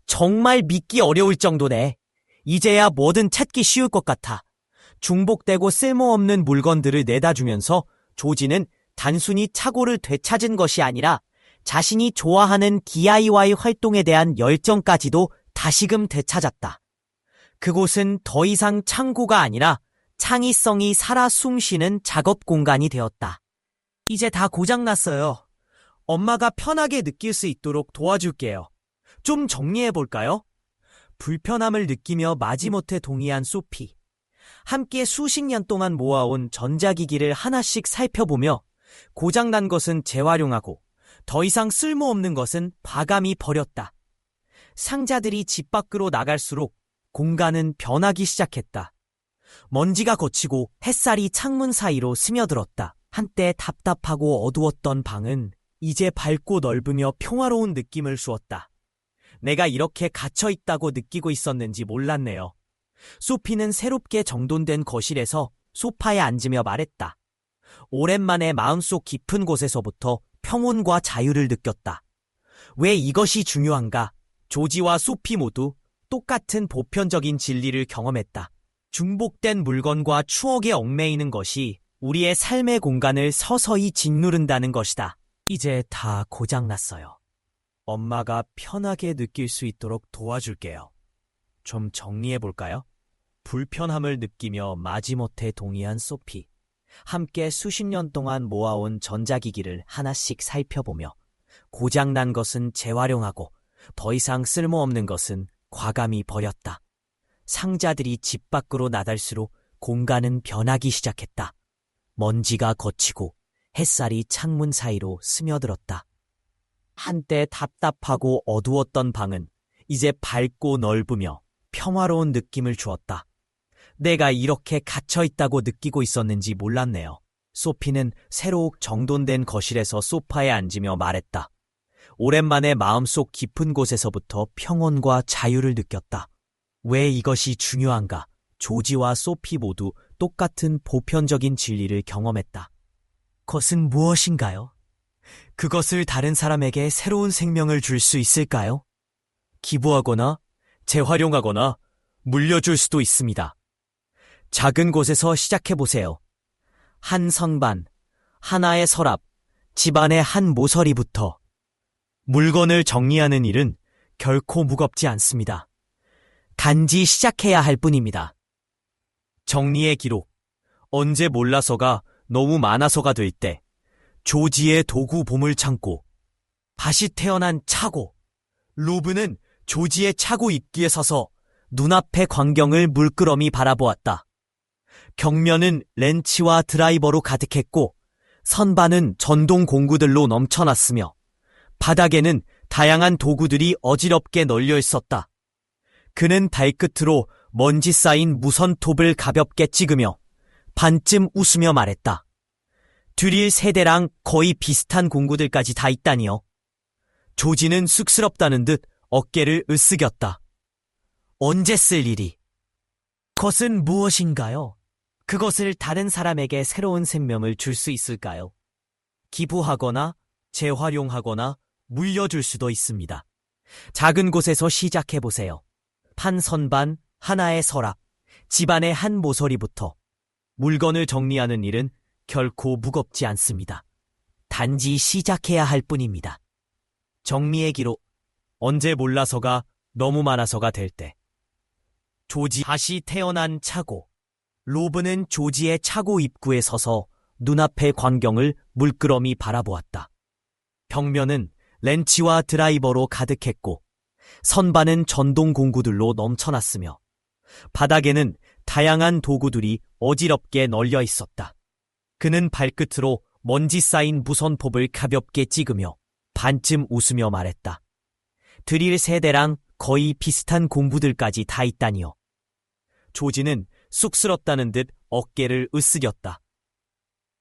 정말 믿기 어려울 정도네. 이제야 뭐든 찾기 쉬울 것 같아. 중복되고 쓸모없는 물건들을 내다주면서 조지는 단순히 차고를 되찾은 것이 아니라 자신이 좋아하는 DIY 활동에 대한 열정까지도 다시금 되찾았다. 그곳은 더 이상 창고가 아니라 창의성이 살아 숨쉬는 작업 공간이 되었다. 이제 다 고장났어요. 엄마가 편하게 느낄 수 있도록 도와줄게요. 좀 정리해볼까요? 불편함을 느끼며 마지못해 동의한 소피. 함께 수십 년 동안 모아온 전자기기를 하나씩 살펴보며 고장난 것은 재활용하고 더 이상 쓸모없는 것은 과감히 버렸다. 상자들이 집 밖으로 나갈수록 공간은 변하기 시작했다. 먼지가 걷히고 햇살이 창문 사이로 스며들었다. 한때 답답하고 어두웠던 방은 이제 밝고 넓으며 평화로운 느낌을 주었다. 내가 이렇게 갇혀있다고 느끼고 있었는지 몰랐네요. 소피는 새롭게 정돈된 거실에서 소파에 앉으며 말했다. 오랜만에 마음속 깊은 곳에서부터 평온과 자유를 느꼈다. 왜 이것이 중요한가? 조지와 소피 모두 똑같은 보편적인 진리를 경험했다. 중복된 물건과 추억에 얽매이는 것이 우리의 삶의 공간을 서서히 짓누른다는 것이다. 이제 다 고장났어요. 엄마가 편하게 느낄 수 있도록 도와줄게요. 좀 정리해볼까요? 불편함을 느끼며 마지못해 동의한 소피. 함께 수십 년 동안 모아온 전자기기를 하나씩 살펴보며 고장난 것은 재활용하고 더 이상 쓸모없는 것은 과감히 버렸다. 상자들이 집 밖으로 나달수록 공간은 변하기 시작했다. 먼지가 걷히고 햇살이 창문 사이로 스며들었다. 한때 답답하고 어두웠던 방은 이제 밝고 넓으며 평화로운 느낌을 주었다. 내가 이렇게 갇혀있다고 느끼고 있었는지 몰랐네요. 소피는 새로 정돈된 거실에서 소파에 앉으며 말했다. 오랜만에 마음속 깊은 곳에서부터 평온과 자유를 느꼈다. 왜 이것이 중요한가? 조지와 소피 모두 똑같은 보편적인 진리를 경험했다. 그것은 무엇인가요? 그것을 다른 사람에게 새로운 생명을 줄 수 있을까요? 기부하거나 재활용하거나 물려줄 수도 있습니다. 작은 곳에서 시작해보세요. 한 선반, 하나의 서랍, 집안의 한 모서리부터. 물건을 정리하는 일은 결코 무겁지 않습니다. 단지 시작해야 할 뿐입니다. 정리의 기록. 언제 몰라서가 너무 많아서가 될 때. 조지의 도구 보물창고. 다시 태어난 차고. 로브는 조지의 차고 입구에 서서 눈앞의 광경을 물끄러미 바라보았다. 벽면은 렌치와 드라이버로 가득했고 선반은 전동 공구들로 넘쳐났으며 바닥에는 다양한 도구들이 어지럽게 널려 있었다. 그는 발끝으로 먼지 쌓인 무선톱을 가볍게 찍으며 반쯤 웃으며 말했다. 드릴 세대랑 거의 비슷한 공구들까지 다 있다니요. 조지는 쑥스럽다는 듯 어깨를 으쓱였다. 언제 쓸 일이? 그것은 무엇인가요? 그것을 다른 사람에게 새로운 생명을 줄 수 있을까요? 기부하거나 재활용하거나 물려줄 수도 있습니다. 작은 곳에서 시작해보세요. 한 선반, 하나의 서랍, 집안의 한 모서리부터. 물건을 정리하는 일은 결코 무겁지 않습니다. 단지 시작해야 할 뿐입니다. 정리의 기록. 언제 몰라서가 너무 많아서가 될 때. 조지 다시 태어난 차고. 로브는 조지의 차고 입구에 서서 눈앞의 광경을 물끄러미 바라보았다. 벽면은 렌치와 드라이버로 가득했고 선반은 전동 공구들로 넘쳐났으며 바닥에는 다양한 도구들이 어지럽게 널려 있었다. 그는 발끝으로 먼지 쌓인 무선톱을 가볍게 찍으며 반쯤 웃으며 말했다. 드릴 세대랑 거의 비슷한 공구들까지 다 있다니요. 조지는 쑥스럽다는 듯 어깨를 으쓱였다.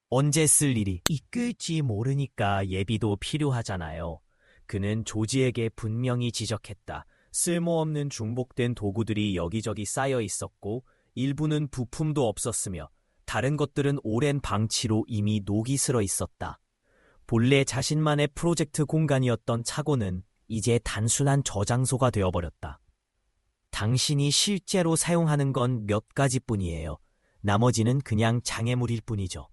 언제 쓸 일이 이끌지 모르니까 예비도 필요하잖아요. 그는 조지에게 분명히 지적했다. 쓸모없는 중복된 도구들이 여기저기 쌓여 있었고 일부는 부품도 없었으며 다른 것들은 오랜 방치로 이미 녹이 슬어 있었다. 본래 자신만의 프로젝트 공간이었던 차고는 이제 단순한 저장소가 되어버렸다. 당신이 실제로 사용하는 건 몇 가지뿐이에요. 나머지는 그냥 장애물일 뿐이죠.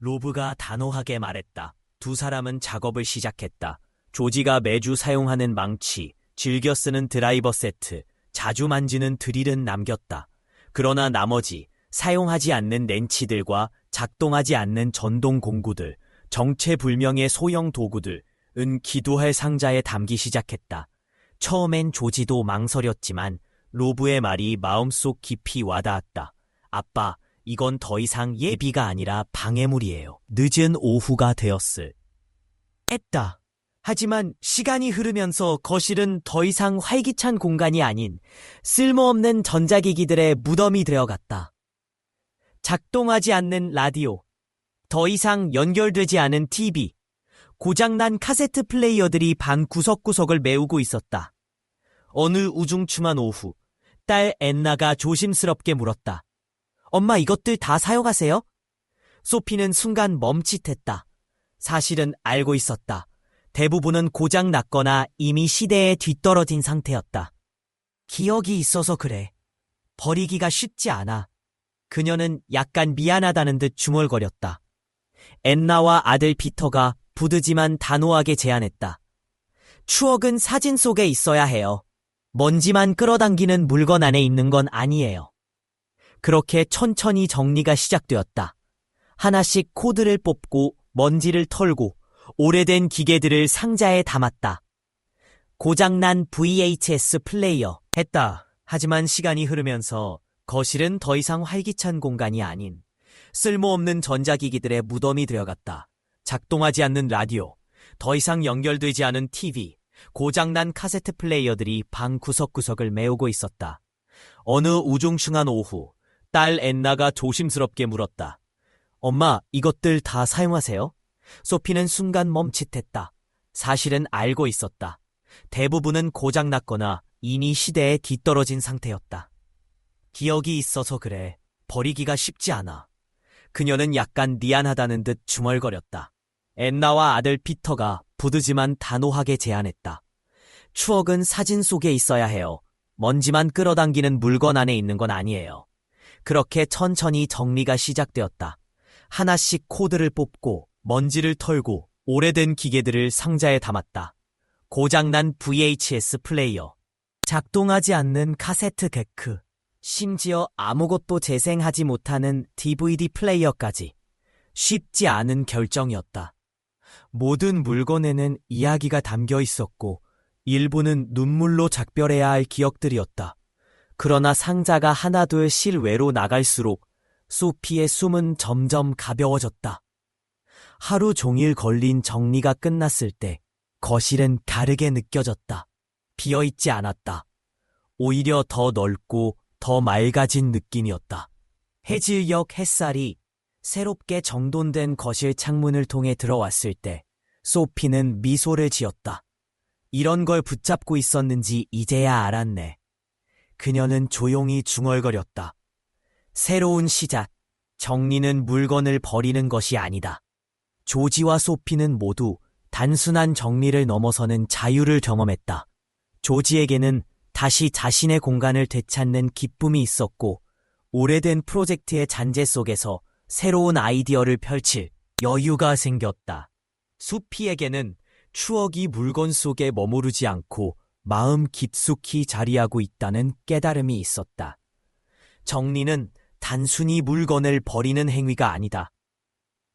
로브가 단호하게 말했다. 두 사람은 작업을 시작했다. 조지가 매주 사용하는 망치, 즐겨 쓰는 드라이버 세트, 자주 만지는 드릴은 남겼다. 그러나 나머지 사용하지 않는 렌치들과 작동하지 않는 전동 공구들, 정체불명의 소형 도구들, 은 기도할 상자에 담기 시작했다. 처음엔 조지도 망설였지만 로브의 말이 마음속 깊이 와닿았다. 아빠, 이건 더 이상 예비가 아니라 방해물이에요. 늦은 오후가 되었을 했다. 하지만 시간이 흐르면서 거실은 더 이상 활기찬 공간이 아닌 쓸모없는 전자기기들의 무덤이 되어갔다. 작동하지 않는 라디오, 더 이상 연결되지 않은 TV, 고장난 카세트 플레이어들이 방 구석구석을 메우고 있었다. 어느 우중충한 오후, 딸 앤나가 조심스럽게 물었다. 엄마, 이것들 다 사용하세요? 소피는 순간 멈칫했다. 사실은 알고 있었다. 대부분은 고장 났거나 이미 시대에 뒤떨어진 상태였다. 기억이 있어서 그래. 버리기가 쉽지 않아. 그녀는 약간 미안하다는 듯 중얼거렸다. 앤나와 아들 피터가 부드지만 단호하게 제안했다. 추억은 사진 속에 있어야 해요. 먼지만 끌어당기는 물건 안에 있는 건 아니에요. 그렇게 천천히 정리가 시작되었다. 하나씩 코드를 뽑고 먼지를 털고 오래된 기계들을 상자에 담았다. 고장난 VHS 플레이어 했다. 하지만 시간이 흐르면서 거실은 더 이상 활기찬 공간이 아닌 쓸모없는 전자기기들의 무덤이 되어갔다. 작동하지 않는 라디오, 더 이상 연결되지 않은 TV, 고장난 카세트 플레이어들이 방 구석구석을 메우고 있었다. 어느 우중충한 오후, 딸 앤나가 조심스럽게 물었다. 엄마, 이것들 다 사용하세요? 소피는 순간 멈칫했다. 사실은 알고 있었다. 대부분은 고장났거나 이미 시대에 뒤떨어진 상태였다. 기억이 있어서 그래. 버리기가 쉽지 않아. 그녀는 약간 미안하다는 듯 중얼거렸다. 앤나와 아들 피터가 부드지만 단호하게 제안했다. 추억은 사진 속에 있어야 해요. 먼지만 끌어당기는 물건 안에 있는 건 아니에요. 그렇게 천천히 정리가 시작되었다. 하나씩 코드를 뽑고 먼지를 털고 오래된 기계들을 상자에 담았다. 고장난 VHS 플레이어, 작동하지 않는 카세트 데크, 심지어 아무것도 재생하지 못하는 DVD 플레이어까지. 쉽지 않은 결정이었다. 모든 물건에는 이야기가 담겨 있었고 일부는 눈물로 작별해야 할 기억들이었다. 그러나 상자가 하나둘 실외로 나갈수록 소피의 숨은 점점 가벼워졌다. 하루 종일 걸린 정리가 끝났을 때 거실은 다르게 느껴졌다. 비어있지 않았다. 오히려 더 넓고 더 맑아진 느낌이었다. 해질녘 햇살이 새롭게 정돈된 거실 창문을 통해 들어왔을 때 소피는 미소를 지었다. 이런 걸 붙잡고 있었는지 이제야 알았네. 그녀는 조용히 중얼거렸다. 새로운 시작, 정리는 물건을 버리는 것이 아니다. 조지와 소피는 모두 단순한 정리를 넘어서는 자유를 경험했다. 조지에게는 다시 자신의 공간을 되찾는 기쁨이 있었고 오래된 프로젝트의 잔재 속에서 새로운 아이디어를 펼칠 여유가 생겼다. 소피에게는 추억이 물건 속에 머무르지 않고 마음 깊숙이 자리하고 있다는 깨달음이 있었다. 정리는 단순히 물건을 버리는 행위가 아니다.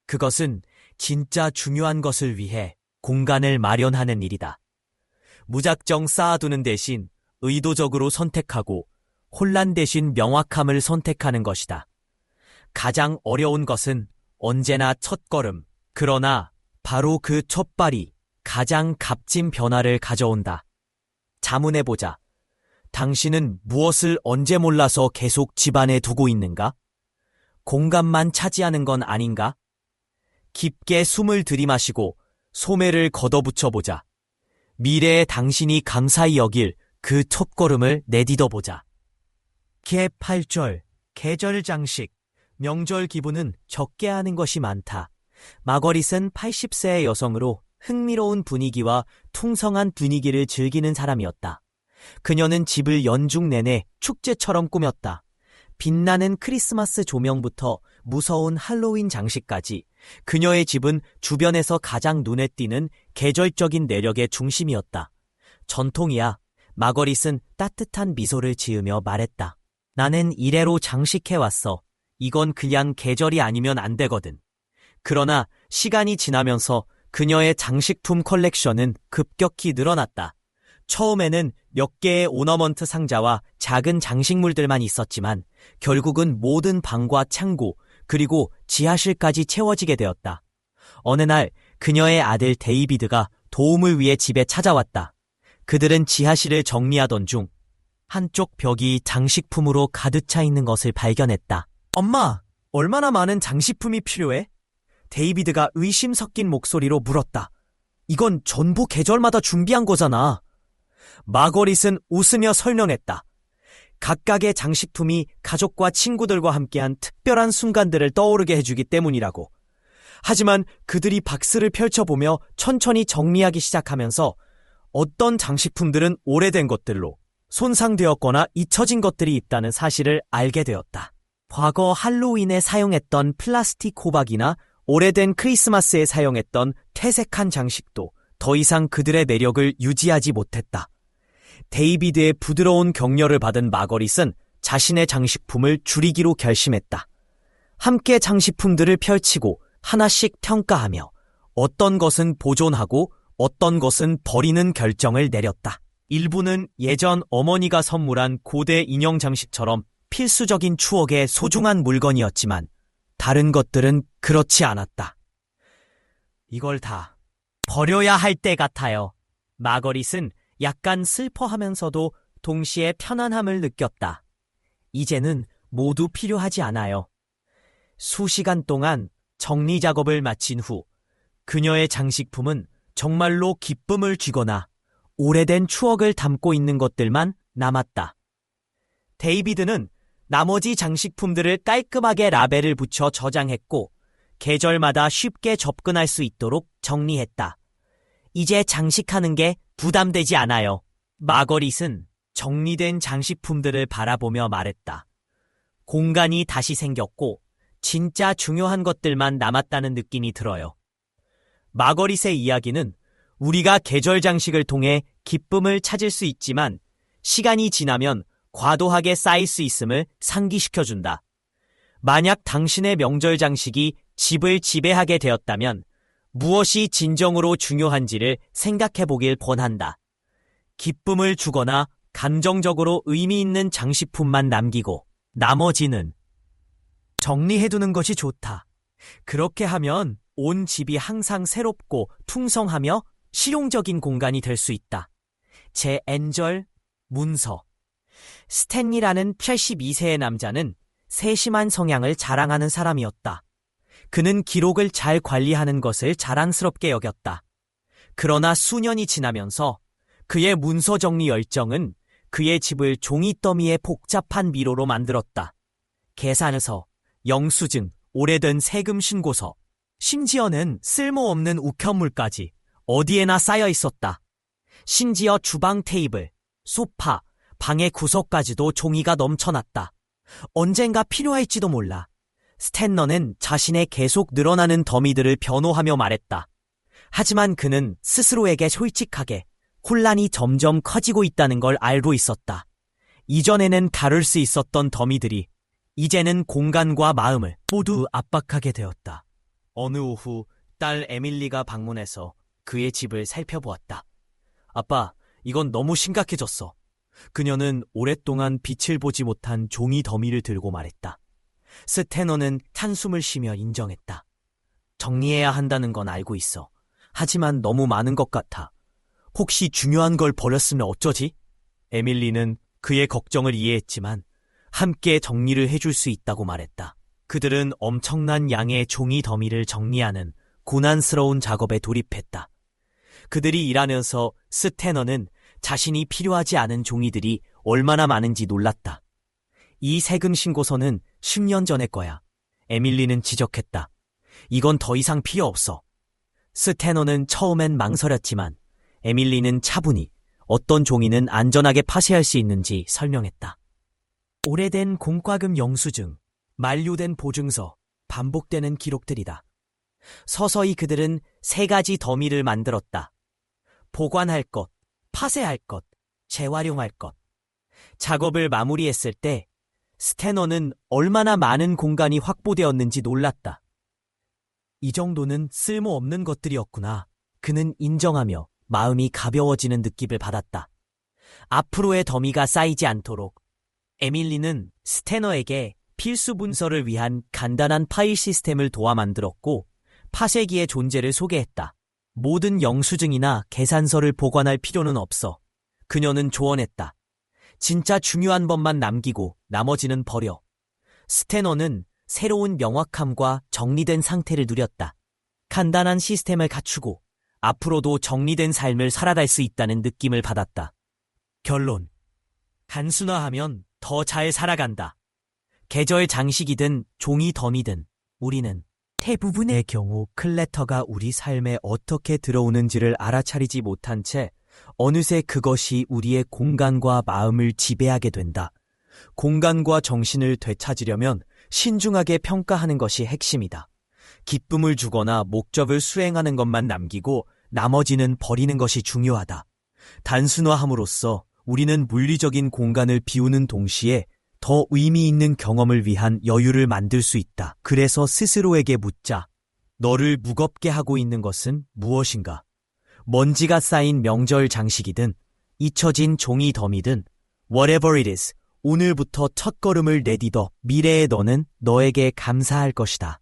그것은 진짜 중요한 것을 위해 공간을 마련하는 일이다. 무작정 쌓아두는 대신 의도적으로 선택하고 혼란 대신 명확함을 선택하는 것이다. 가장 어려운 것은 언제나 첫걸음, 그러나 바로 그 첫발이 가장 값진 변화를 가져온다. 자문해보자. 당신은 무엇을 언제 몰라서 계속 집안에 두고 있는가? 공간만 차지하는 건 아닌가? 깊게 숨을 들이마시고 소매를 걷어붙여보자. 미래의 당신이 감사히 여길 그 첫걸음을 내딛어보자. 개 8절, 계절 장식, 명절 기분은 적게 하는 것이 많다. 마거릿은 80세의 여성으로 흥미로운 분위기와 풍성한 분위기를 즐기는 사람이었다. 그녀는 집을 연중 내내 축제처럼 꾸몄다. 빛나는 크리스마스 조명부터 무서운 할로윈 장식까지 그녀의 집은 주변에서 가장 눈에 띄는 계절적인 내력의 중심이었다. 전통이야. 마거릿은 따뜻한 미소를 지으며 말했다. 나는 이래로 장식해왔어. 이건 그냥 계절이 아니면 안 되거든. 그러나 시간이 지나면서 그녀의 장식품 컬렉션은 급격히 늘어났다. 처음에는 몇 개의 오너먼트 상자와 작은 장식물들만 있었지만 결국은 모든 방과 창고 그리고 지하실까지 채워지게 되었다. 어느 날 그녀의 아들 데이비드가 도움을 위해 집에 찾아왔다. 그들은 지하실을 정리하던 중 한쪽 벽이 장식품으로 가득 차 있는 것을 발견했다. 엄마, 얼마나 많은 장식품이 필요해? 데이비드가 의심 섞인 목소리로 물었다. 이건 전부 계절마다 준비한 거잖아. 마거릿은 웃으며 설명했다. 각각의 장식품이 가족과 친구들과 함께한 특별한 순간들을 떠오르게 해주기 때문이라고. 하지만 그들이 박스를 펼쳐보며 천천히 정리하기 시작하면서 어떤 장식품들은 오래된 것들로 손상되었거나 잊혀진 것들이 있다는 사실을 알게 되었다. 과거 할로윈에 사용했던 플라스틱 호박이나 오래된 크리스마스에 사용했던 퇴색한 장식도 더 이상 그들의 매력을 유지하지 못했다. 데이비드의 부드러운 격려를 받은 마거릿은 자신의 장식품을 줄이기로 결심했다. 함께 장식품들을 펼치고 하나씩 평가하며 어떤 것은 보존하고 어떤 것은 버리는 결정을 내렸다. 일부는 예전 어머니가 선물한 고대 인형 장식처럼 필수적인 추억의 소중한 물건이었지만 다른 것들은 그렇지 않았다. 이걸 다 버려야 할 때 같아요. 마거릿은 약간 슬퍼하면서도 동시에 편안함을 느꼈다. 이제는 모두 필요하지 않아요. 수시간 동안 정리 작업을 마친 후 그녀의 장식품은 정말로 기쁨을 주거나 오래된 추억을 담고 있는 것들만 남았다. 데이비드는 나머지 장식품들을 깔끔하게 라벨을 붙여 저장했고 계절마다 쉽게 접근할 수 있도록 정리했다. 이제 장식하는 게 부담되지 않아요. 마거릿은 정리된 장식품들을 바라보며 말했다. 공간이 다시 생겼고 진짜 중요한 것들만 남았다는 느낌이 들어요. 마거릿의 이야기는 우리가 계절 장식을 통해 기쁨을 찾을 수 있지만 시간이 지나면 과도하게 쌓일 수 있음을 상기시켜준다. 만약 당신의 명절 장식이 집을 지배하게 되었다면 무엇이 진정으로 중요한지를 생각해 보길 권한다. 기쁨을 주거나 감정적으로 의미 있는 장식품만 남기고 나머지는 정리해두는 것이 좋다. 그렇게 하면 온 집이 항상 새롭고 풍성하며 실용적인 공간이 될 수 있다. 제 엔젤 문서. 스탠리라는 82세의 남자는 세심한 성향을 자랑하는 사람이었다. 그는 기록을 잘 관리하는 것을 자랑스럽게 여겼다. 그러나 수년이 지나면서 그의 문서 정리 열정은 그의 집을 종이더미의 복잡한 미로로 만들었다. 계산서, 영수증, 오래된 세금 신고서, 심지어는 쓸모없는 우편물까지 어디에나 쌓여 있었다. 심지어 주방 테이블, 소파, 방의 구석까지도 종이가 넘쳐났다. 언젠가 필요할지도 몰라. 스탠러는 자신의 계속 늘어나는 더미들을 변호하며 말했다. 하지만 그는 스스로에게 솔직하게 혼란이 점점 커지고 있다는 걸 알고 있었다. 이전에는 다룰 수 있었던 더미들이 이제는 공간과 마음을 모두 압박하게 되었다. 어느 오후 딸 에밀리가 방문해서 그의 집을 살펴보았다. 아빠, 이건 너무 심각해졌어. 그녀는 오랫동안 빛을 보지 못한 종이 더미를 들고 말했다. 스테너는 한숨을 쉬며 인정했다. 정리해야 한다는 건 알고 있어. 하지만 너무 많은 것 같아. 혹시 중요한 걸 버렸으면 어쩌지? 에밀리는 그의 걱정을 이해했지만 함께 정리를 해줄 수 있다고 말했다. 그들은 엄청난 양의 종이 더미를 정리하는 고난스러운 작업에 돌입했다. 그들이 일하면서 스테너는 자신이 필요하지 않은 종이들이 얼마나 많은지 놀랐다. 이 세금 신고서는 10년 전의 거야. 에밀리는 지적했다. 이건 더 이상 필요 없어. 스테너는 처음엔 망설였지만 에밀리는 차분히 어떤 종이는 안전하게 파쇄할 수 있는지 설명했다. 오래된 공과금 영수증, 만료된 보증서, 반복되는 기록들이다. 서서히 그들은 3가지 더미를 만들었다. 보관할 것, 파쇄할 것, 재활용할 것. 작업을 마무리했을 때 스테너는 얼마나 많은 공간이 확보되었는지 놀랐다. 이 정도는 쓸모없는 것들이었구나. 그는 인정하며 마음이 가벼워지는 느낌을 받았다. 앞으로의 더미가 쌓이지 않도록 에밀리는 스테너에게 필수 문서를 위한 간단한 파일 시스템을 도와 만들었고 파쇄기의 존재를 소개했다. 모든 영수증이나 계산서를 보관할 필요는 없어. 그녀는 조언했다. 진짜 중요한 것만 남기고 나머지는 버려. 스테너는 새로운 명확함과 정리된 상태를 누렸다. 간단한 시스템을 갖추고 앞으로도 정리된 삶을 살아갈 수 있다는 느낌을 받았다. 결론. 단순화하면 더 잘 살아간다. 계절 장식이든 종이 더미든 우리는 대부분의 경우 클래터가 우리 삶에 어떻게 들어오는지를 알아차리지 못한 채 어느새 그것이 우리의 공간과 마음을 지배하게 된다. 공간과 정신을 되찾으려면 신중하게 평가하는 것이 핵심이다. 기쁨을 주거나 목적을 수행하는 것만 남기고 나머지는 버리는 것이 중요하다. 단순화함으로써 우리는 물리적인 공간을 비우는 동시에 더 의미 있는 경험을 위한 여유를 만들 수 있다. 그래서 스스로에게 묻자. 너를 무겁게 하고 있는 것은 무엇인가? 먼지가 쌓인 명절 장식이든 잊혀진 종이 더미든 whatever it is, 오늘부터 첫걸음을 내딛어 미래의 너는 너에게 감사할 것이다.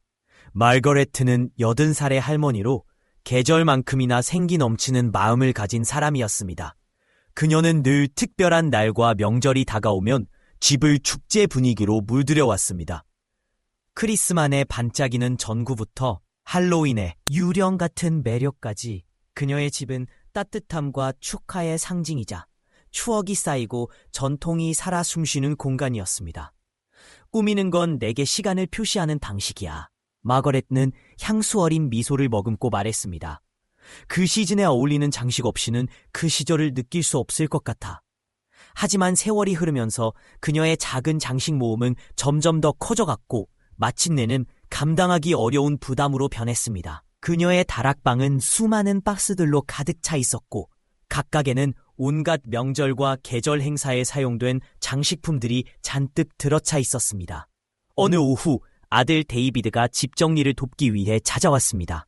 마거레트는 80살의 할머니로 계절만큼이나 생기 넘치는 마음을 가진 사람이었습니다. 그녀는 늘 특별한 날과 명절이 다가오면 집을 축제 분위기로 물들여 왔습니다. 크리스마스의 반짝이는 전구부터 할로윈의 유령 같은 매력까지 그녀의 집은 따뜻함과 축하의 상징이자 추억이 쌓이고 전통이 살아 숨쉬는 공간이었습니다. 꾸미는 건 내게 시간을 표시하는 방식이야. 마거렛는 향수 어린 미소를 머금고 말했습니다. 그 시즌에 어울리는 장식 없이는 그 시절을 느낄 수 없을 것 같아. 하지만 세월이 흐르면서 그녀의 작은 장식 모음은 점점 더 커져갔고 마침내는 감당하기 어려운 부담으로 변했습니다. 그녀의 다락방은 수많은 박스들로 가득 차 있었고 각각에는 온갖 명절과 계절 행사에 사용된 장식품들이 잔뜩 들어차 있었습니다. 어느 오후 아들 데이비드가 집 정리를 돕기 위해 찾아왔습니다.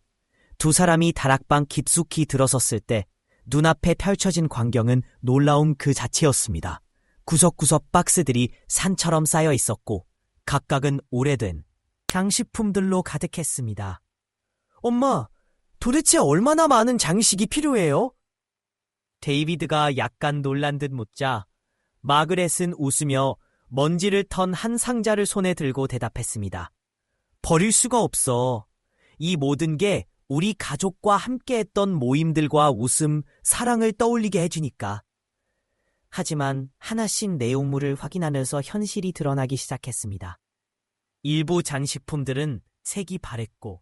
두 사람이 다락방 깊숙이 들어섰을 때 눈앞에 펼쳐진 광경은 놀라움 그 자체였습니다. 구석구석 박스들이 산처럼 쌓여 있었고 각각은 오래된 장식품들로 가득했습니다. 엄마, 도대체 얼마나 많은 장식이 필요해요? 데이비드가 약간 놀란 듯 묻자 마그렛은 웃으며 먼지를 턴 한 상자를 손에 들고 대답했습니다. 버릴 수가 없어. 이 모든 게 우리 가족과 함께했던 모임들과 웃음, 사랑을 떠올리게 해주니까. 하지만 하나씩 내용물을 확인하면서 현실이 드러나기 시작했습니다. 일부 장식품들은 색이 바랬고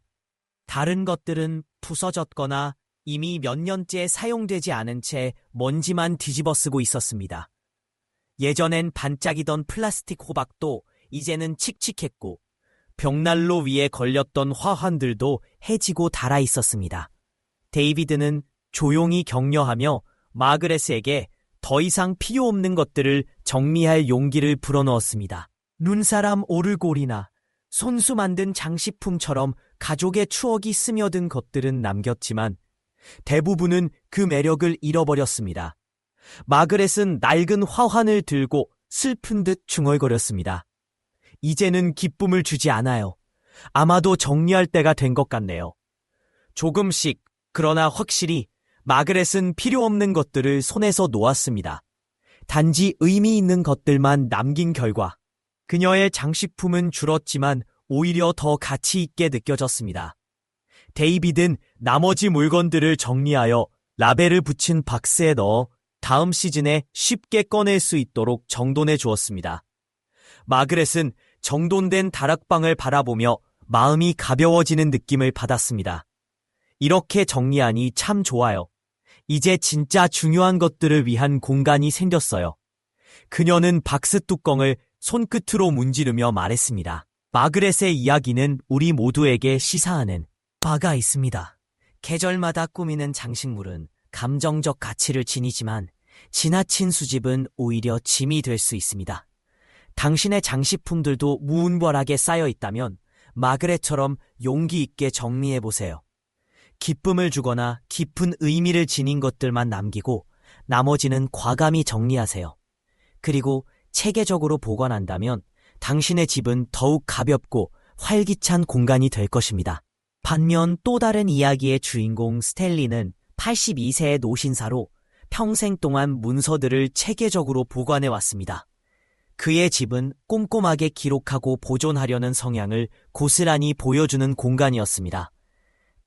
다른 것들은 부서졌거나 이미 몇 년째 사용되지 않은 채 먼지만 뒤집어 쓰고 있었습니다. 예전엔 반짝이던 플라스틱 호박도 이제는 칙칙했고 벽난로 위에 걸렸던 화환들도 해지고 닳아 있었습니다. 데이비드는 조용히 격려하며 마그렛에게 더 이상 필요 없는 것들을 정리할 용기를 불어넣었습니다. 눈사람 오르골이나 손수 만든 장식품처럼 가족의 추억이 스며든 것들은 남겼지만 대부분은 그 매력을 잃어버렸습니다. 마그렛은 낡은 화환을 들고 슬픈 듯 중얼거렸습니다. 이제는 기쁨을 주지 않아요. 아마도 정리할 때가 된 것 같네요. 조금씩, 그러나 확실히 마그렛은 필요 없는 것들을 손에서 놓았습니다. 단지 의미 있는 것들만 남긴 결과 그녀의 장식품은 줄었지만 오히려 더 가치 있게 느껴졌습니다. 데이비드는 나머지 물건들을 정리하여 라벨을 붙인 박스에 넣어 다음 시즌에 쉽게 꺼낼 수 있도록 정돈해 주었습니다. 마그렛은 정돈된 다락방을 바라보며 마음이 가벼워지는 느낌을 받았습니다. 이렇게 정리하니 참 좋아요. 이제 진짜 중요한 것들을 위한 공간이 생겼어요. 그녀는 박스 뚜껑을 손끝으로 문지르며 말했습니다. 마그렛의 이야기는 우리 모두에게 시사하는 바가 있습니다. 계절마다 꾸미는 장식물은 감정적 가치를 지니지만 지나친 수집은 오히려 짐이 될 수 있습니다. 당신의 장식품들도 무분별하게 쌓여 있다면 마그렛처럼 용기 있게 정리해보세요. 기쁨을 주거나 깊은 의미를 지닌 것들만 남기고 나머지는 과감히 정리하세요. 그리고 체계적으로 보관한다면 당신의 집은 더욱 가볍고 활기찬 공간이 될 것입니다. 반면 또 다른 이야기의 주인공 스탠리는 82세의 노신사로 평생 동안 문서들을 체계적으로 보관해왔습니다. 그의 집은 꼼꼼하게 기록하고 보존하려는 성향을 고스란히 보여주는 공간이었습니다.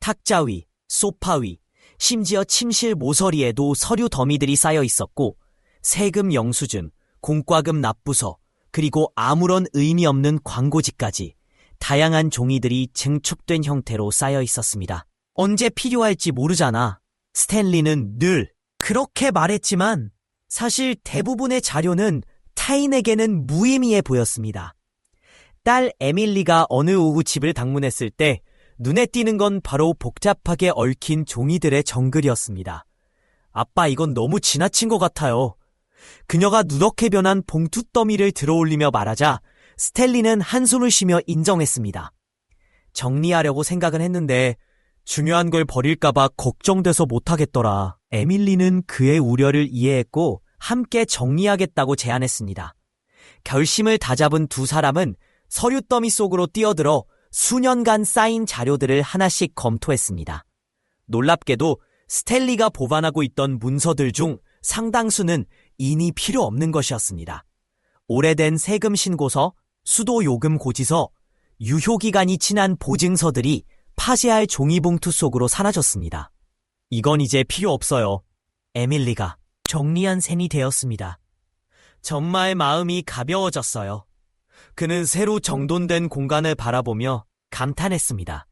탁자 위, 소파 위, 심지어 침실 모서리에도 서류 더미들이 쌓여 있었고 세금 영수증, 공과금 납부서, 그리고 아무런 의미 없는 광고지까지 다양한 종이들이 증축된 형태로 쌓여 있었습니다. 언제 필요할지 모르잖아. 스탠리는 늘 그렇게 말했지만 사실 대부분의 자료는 타인에게는 무의미해 보였습니다. 딸 에밀리가 어느 오후 집을 방문했을 때 눈에 띄는 건 바로 복잡하게 얽힌 종이들의 정글이었습니다. 아빠, 이건 너무 지나친 것 같아요. 그녀가 누렇게 변한 봉투 더미를 들어올리며 말하자 스탠리는 한숨을 쉬며 인정했습니다. 정리하려고 생각은 했는데 중요한 걸 버릴까봐 걱정돼서 못하겠더라. 에밀리는 그의 우려를 이해했고 함께 정리하겠다고 제안했습니다. 결심을 다잡은 두 사람은 서류 더미 속으로 뛰어들어 수년간 쌓인 자료들을 하나씩 검토했습니다. 놀랍게도 스탠리가 보관하고 있던 문서들 중 상당수는 이니 필요 없는 것이었습니다. 오래된 세금 신고서, 수도 요금 고지서, 유효기간이 지난 보증서들이 파쇄할 종이봉투 속으로 사라졌습니다. 이건 이제 필요 없어요. 에밀리가 정리한 셈이 되었습니다. 정말 마음이 가벼워졌어요. 그는 새로 정돈된 공간을 바라보며 감탄했습니다.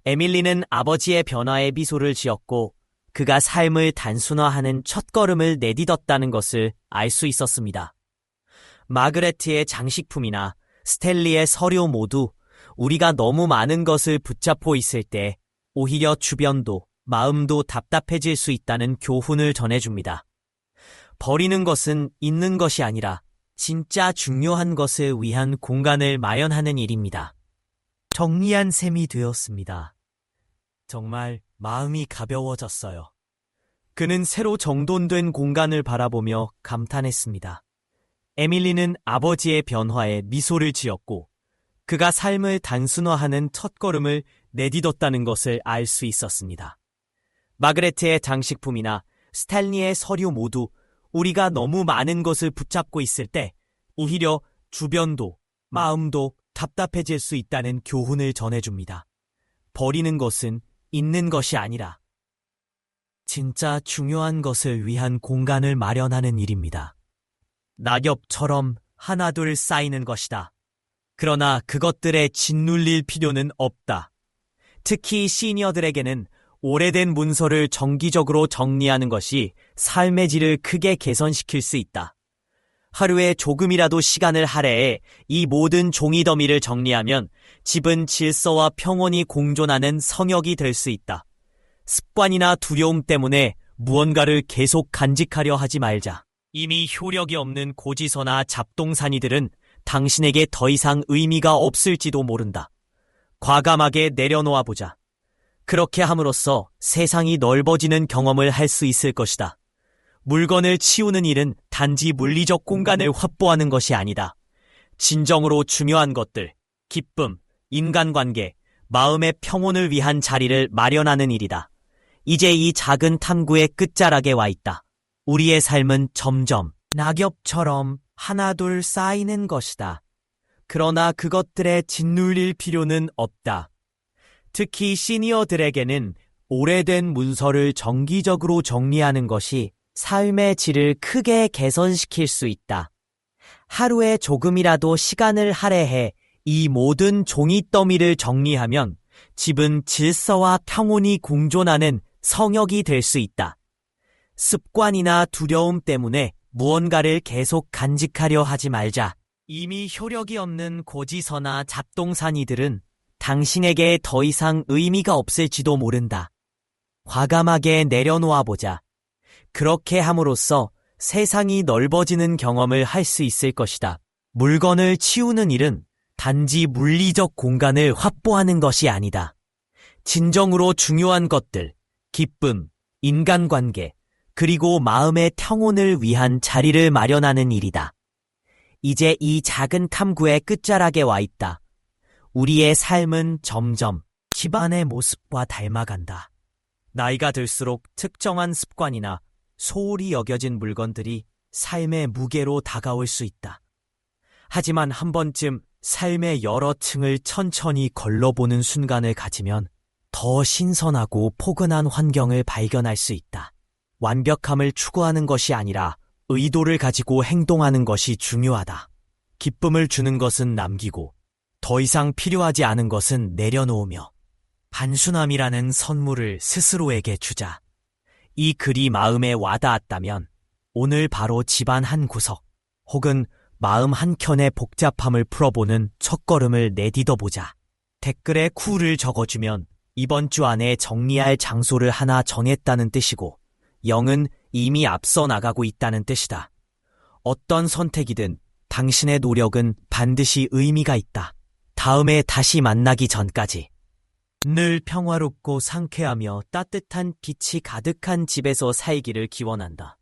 에밀리는 아버지의 변화에 미소를 지었고 그가 삶을 단순화하는 첫걸음을 내딛었다는 것을 알 수 있었습니다. 마그레트의 장식품이나 스텔리의 서류 모두 우리가 너무 많은 것을 붙잡고 있을 때 오히려 주변도 마음도 답답해질 수 있다는 교훈을 전해줍니다. 버리는 것은 있는 것이 아니라 진짜 중요한 것을 위한 공간을 마련하는 일입니다. 정리한 셈이 되었습니다. 정말 마음이 가벼워졌어요. 그는 새로 정돈된 공간을 바라보며 감탄했습니다. 에밀리는 아버지의 변화에 미소를 지었고 그가 삶을 단순화하는 첫걸음을 내딛었다는 것을 알 수 있었습니다. 마그레트의 장식품이나 스탠리의 서류 모두 우리가 너무 많은 것을 붙잡고 있을 때 오히려 주변도 마음도 답답해질 수 있다는 교훈을 전해줍니다. 버리는 것은 있는 것이 아니라 진짜 중요한 것을 위한 공간을 마련하는 일입니다. 낙엽처럼 하나둘 쌓이는 것이다. 그러나 그것들에 짓눌릴 필요는 없다. 특히 시니어들에게는 오래된 문서를 정기적으로 정리하는 것이 삶의 질을 크게 개선시킬 수 있다. 하루에 조금이라도 시간을 할애해 이 모든 종이 더미를 정리하면 집은 질서와 평온이 공존하는 성역이 될 수 있다. 습관이나 두려움 때문에 무언가를 계속 간직하려 하지 말자. 이미 효력이 없는 고지서나 잡동사니들은 당신에게 더 이상 의미가 없을지도 모른다. 과감하게 내려놓아보자. 그렇게 함으로써 세상이 넓어지는 경험을 할 수 있을 것이다. 물건을 치우는 일은 단지 물리적 공간을 확보하는 것이 아니다. 진정으로 중요한 것들, 기쁨, 인간관계, 마음의 평온을 위한 자리를 마련하는 일이다. 이제 이 작은 탐구의 끝자락에 와 있다. 우리의 삶은 점점 낙엽처럼 하나둘 쌓이는 것이다. 그러나 그것들에 짓눌릴 필요는 없다. 특히 시니어들에게는 오래된 문서를 정기적으로 정리하는 것이 삶의 질을 크게 개선시킬 수 있다. 하루에 조금이라도 시간을 할애해 이 모든 종이더미를 정리하면 집은 질서와 평온이 공존하는 성역이 될 수 있다. 습관이나 두려움 때문에 무언가를 계속 간직하려 하지 말자. 이미 효력이 없는 고지서나 잡동사니들은 당신에게 더 이상 의미가 없을지도 모른다. 과감하게 내려놓아보자. 그렇게 함으로써 세상이 넓어지는 경험을 할 수 있을 것이다. 물건을 치우는 일은 단지 물리적 공간을 확보하는 것이 아니다. 진정으로 중요한 것들, 기쁨, 인간관계, 그리고 마음의 평온을 위한 자리를 마련하는 일이다. 이제 이 작은 탐구의 끝자락에 와 있다. 우리의 삶은 점점 집안의 모습과 닮아간다. 나이가 들수록 특정한 습관이나 소홀히 여겨진 물건들이 삶의 무게로 다가올 수 있다. 하지만 한 번쯤 삶의 여러 층을 천천히 걸러보는 순간을 가지면 더 신선하고 포근한 환경을 발견할 수 있다. 완벽함을 추구하는 것이 아니라 의도를 가지고 행동하는 것이 중요하다. 기쁨을 주는 것은 남기고 더 이상 필요하지 않은 것은 내려놓으며 단순함이라는 선물을 스스로에게 주자. 이 글이 마음에 와닿았다면 오늘 바로 집안 한 구석 혹은 마음 한켠의 복잡함을 풀어보는 첫걸음을 내딛어보자. 댓글에 쿨을 적어주면 이번 주 안에 정리할 장소를 하나 정했다는 뜻이고 0은 이미 앞서 나가고 있다는 뜻이다. 어떤 선택이든 당신의 노력은 반드시 의미가 있다. 다음에 다시 만나기 전까지 늘 평화롭고 상쾌하며 따뜻한 빛이 가득한 집에서 살기를 기원한다.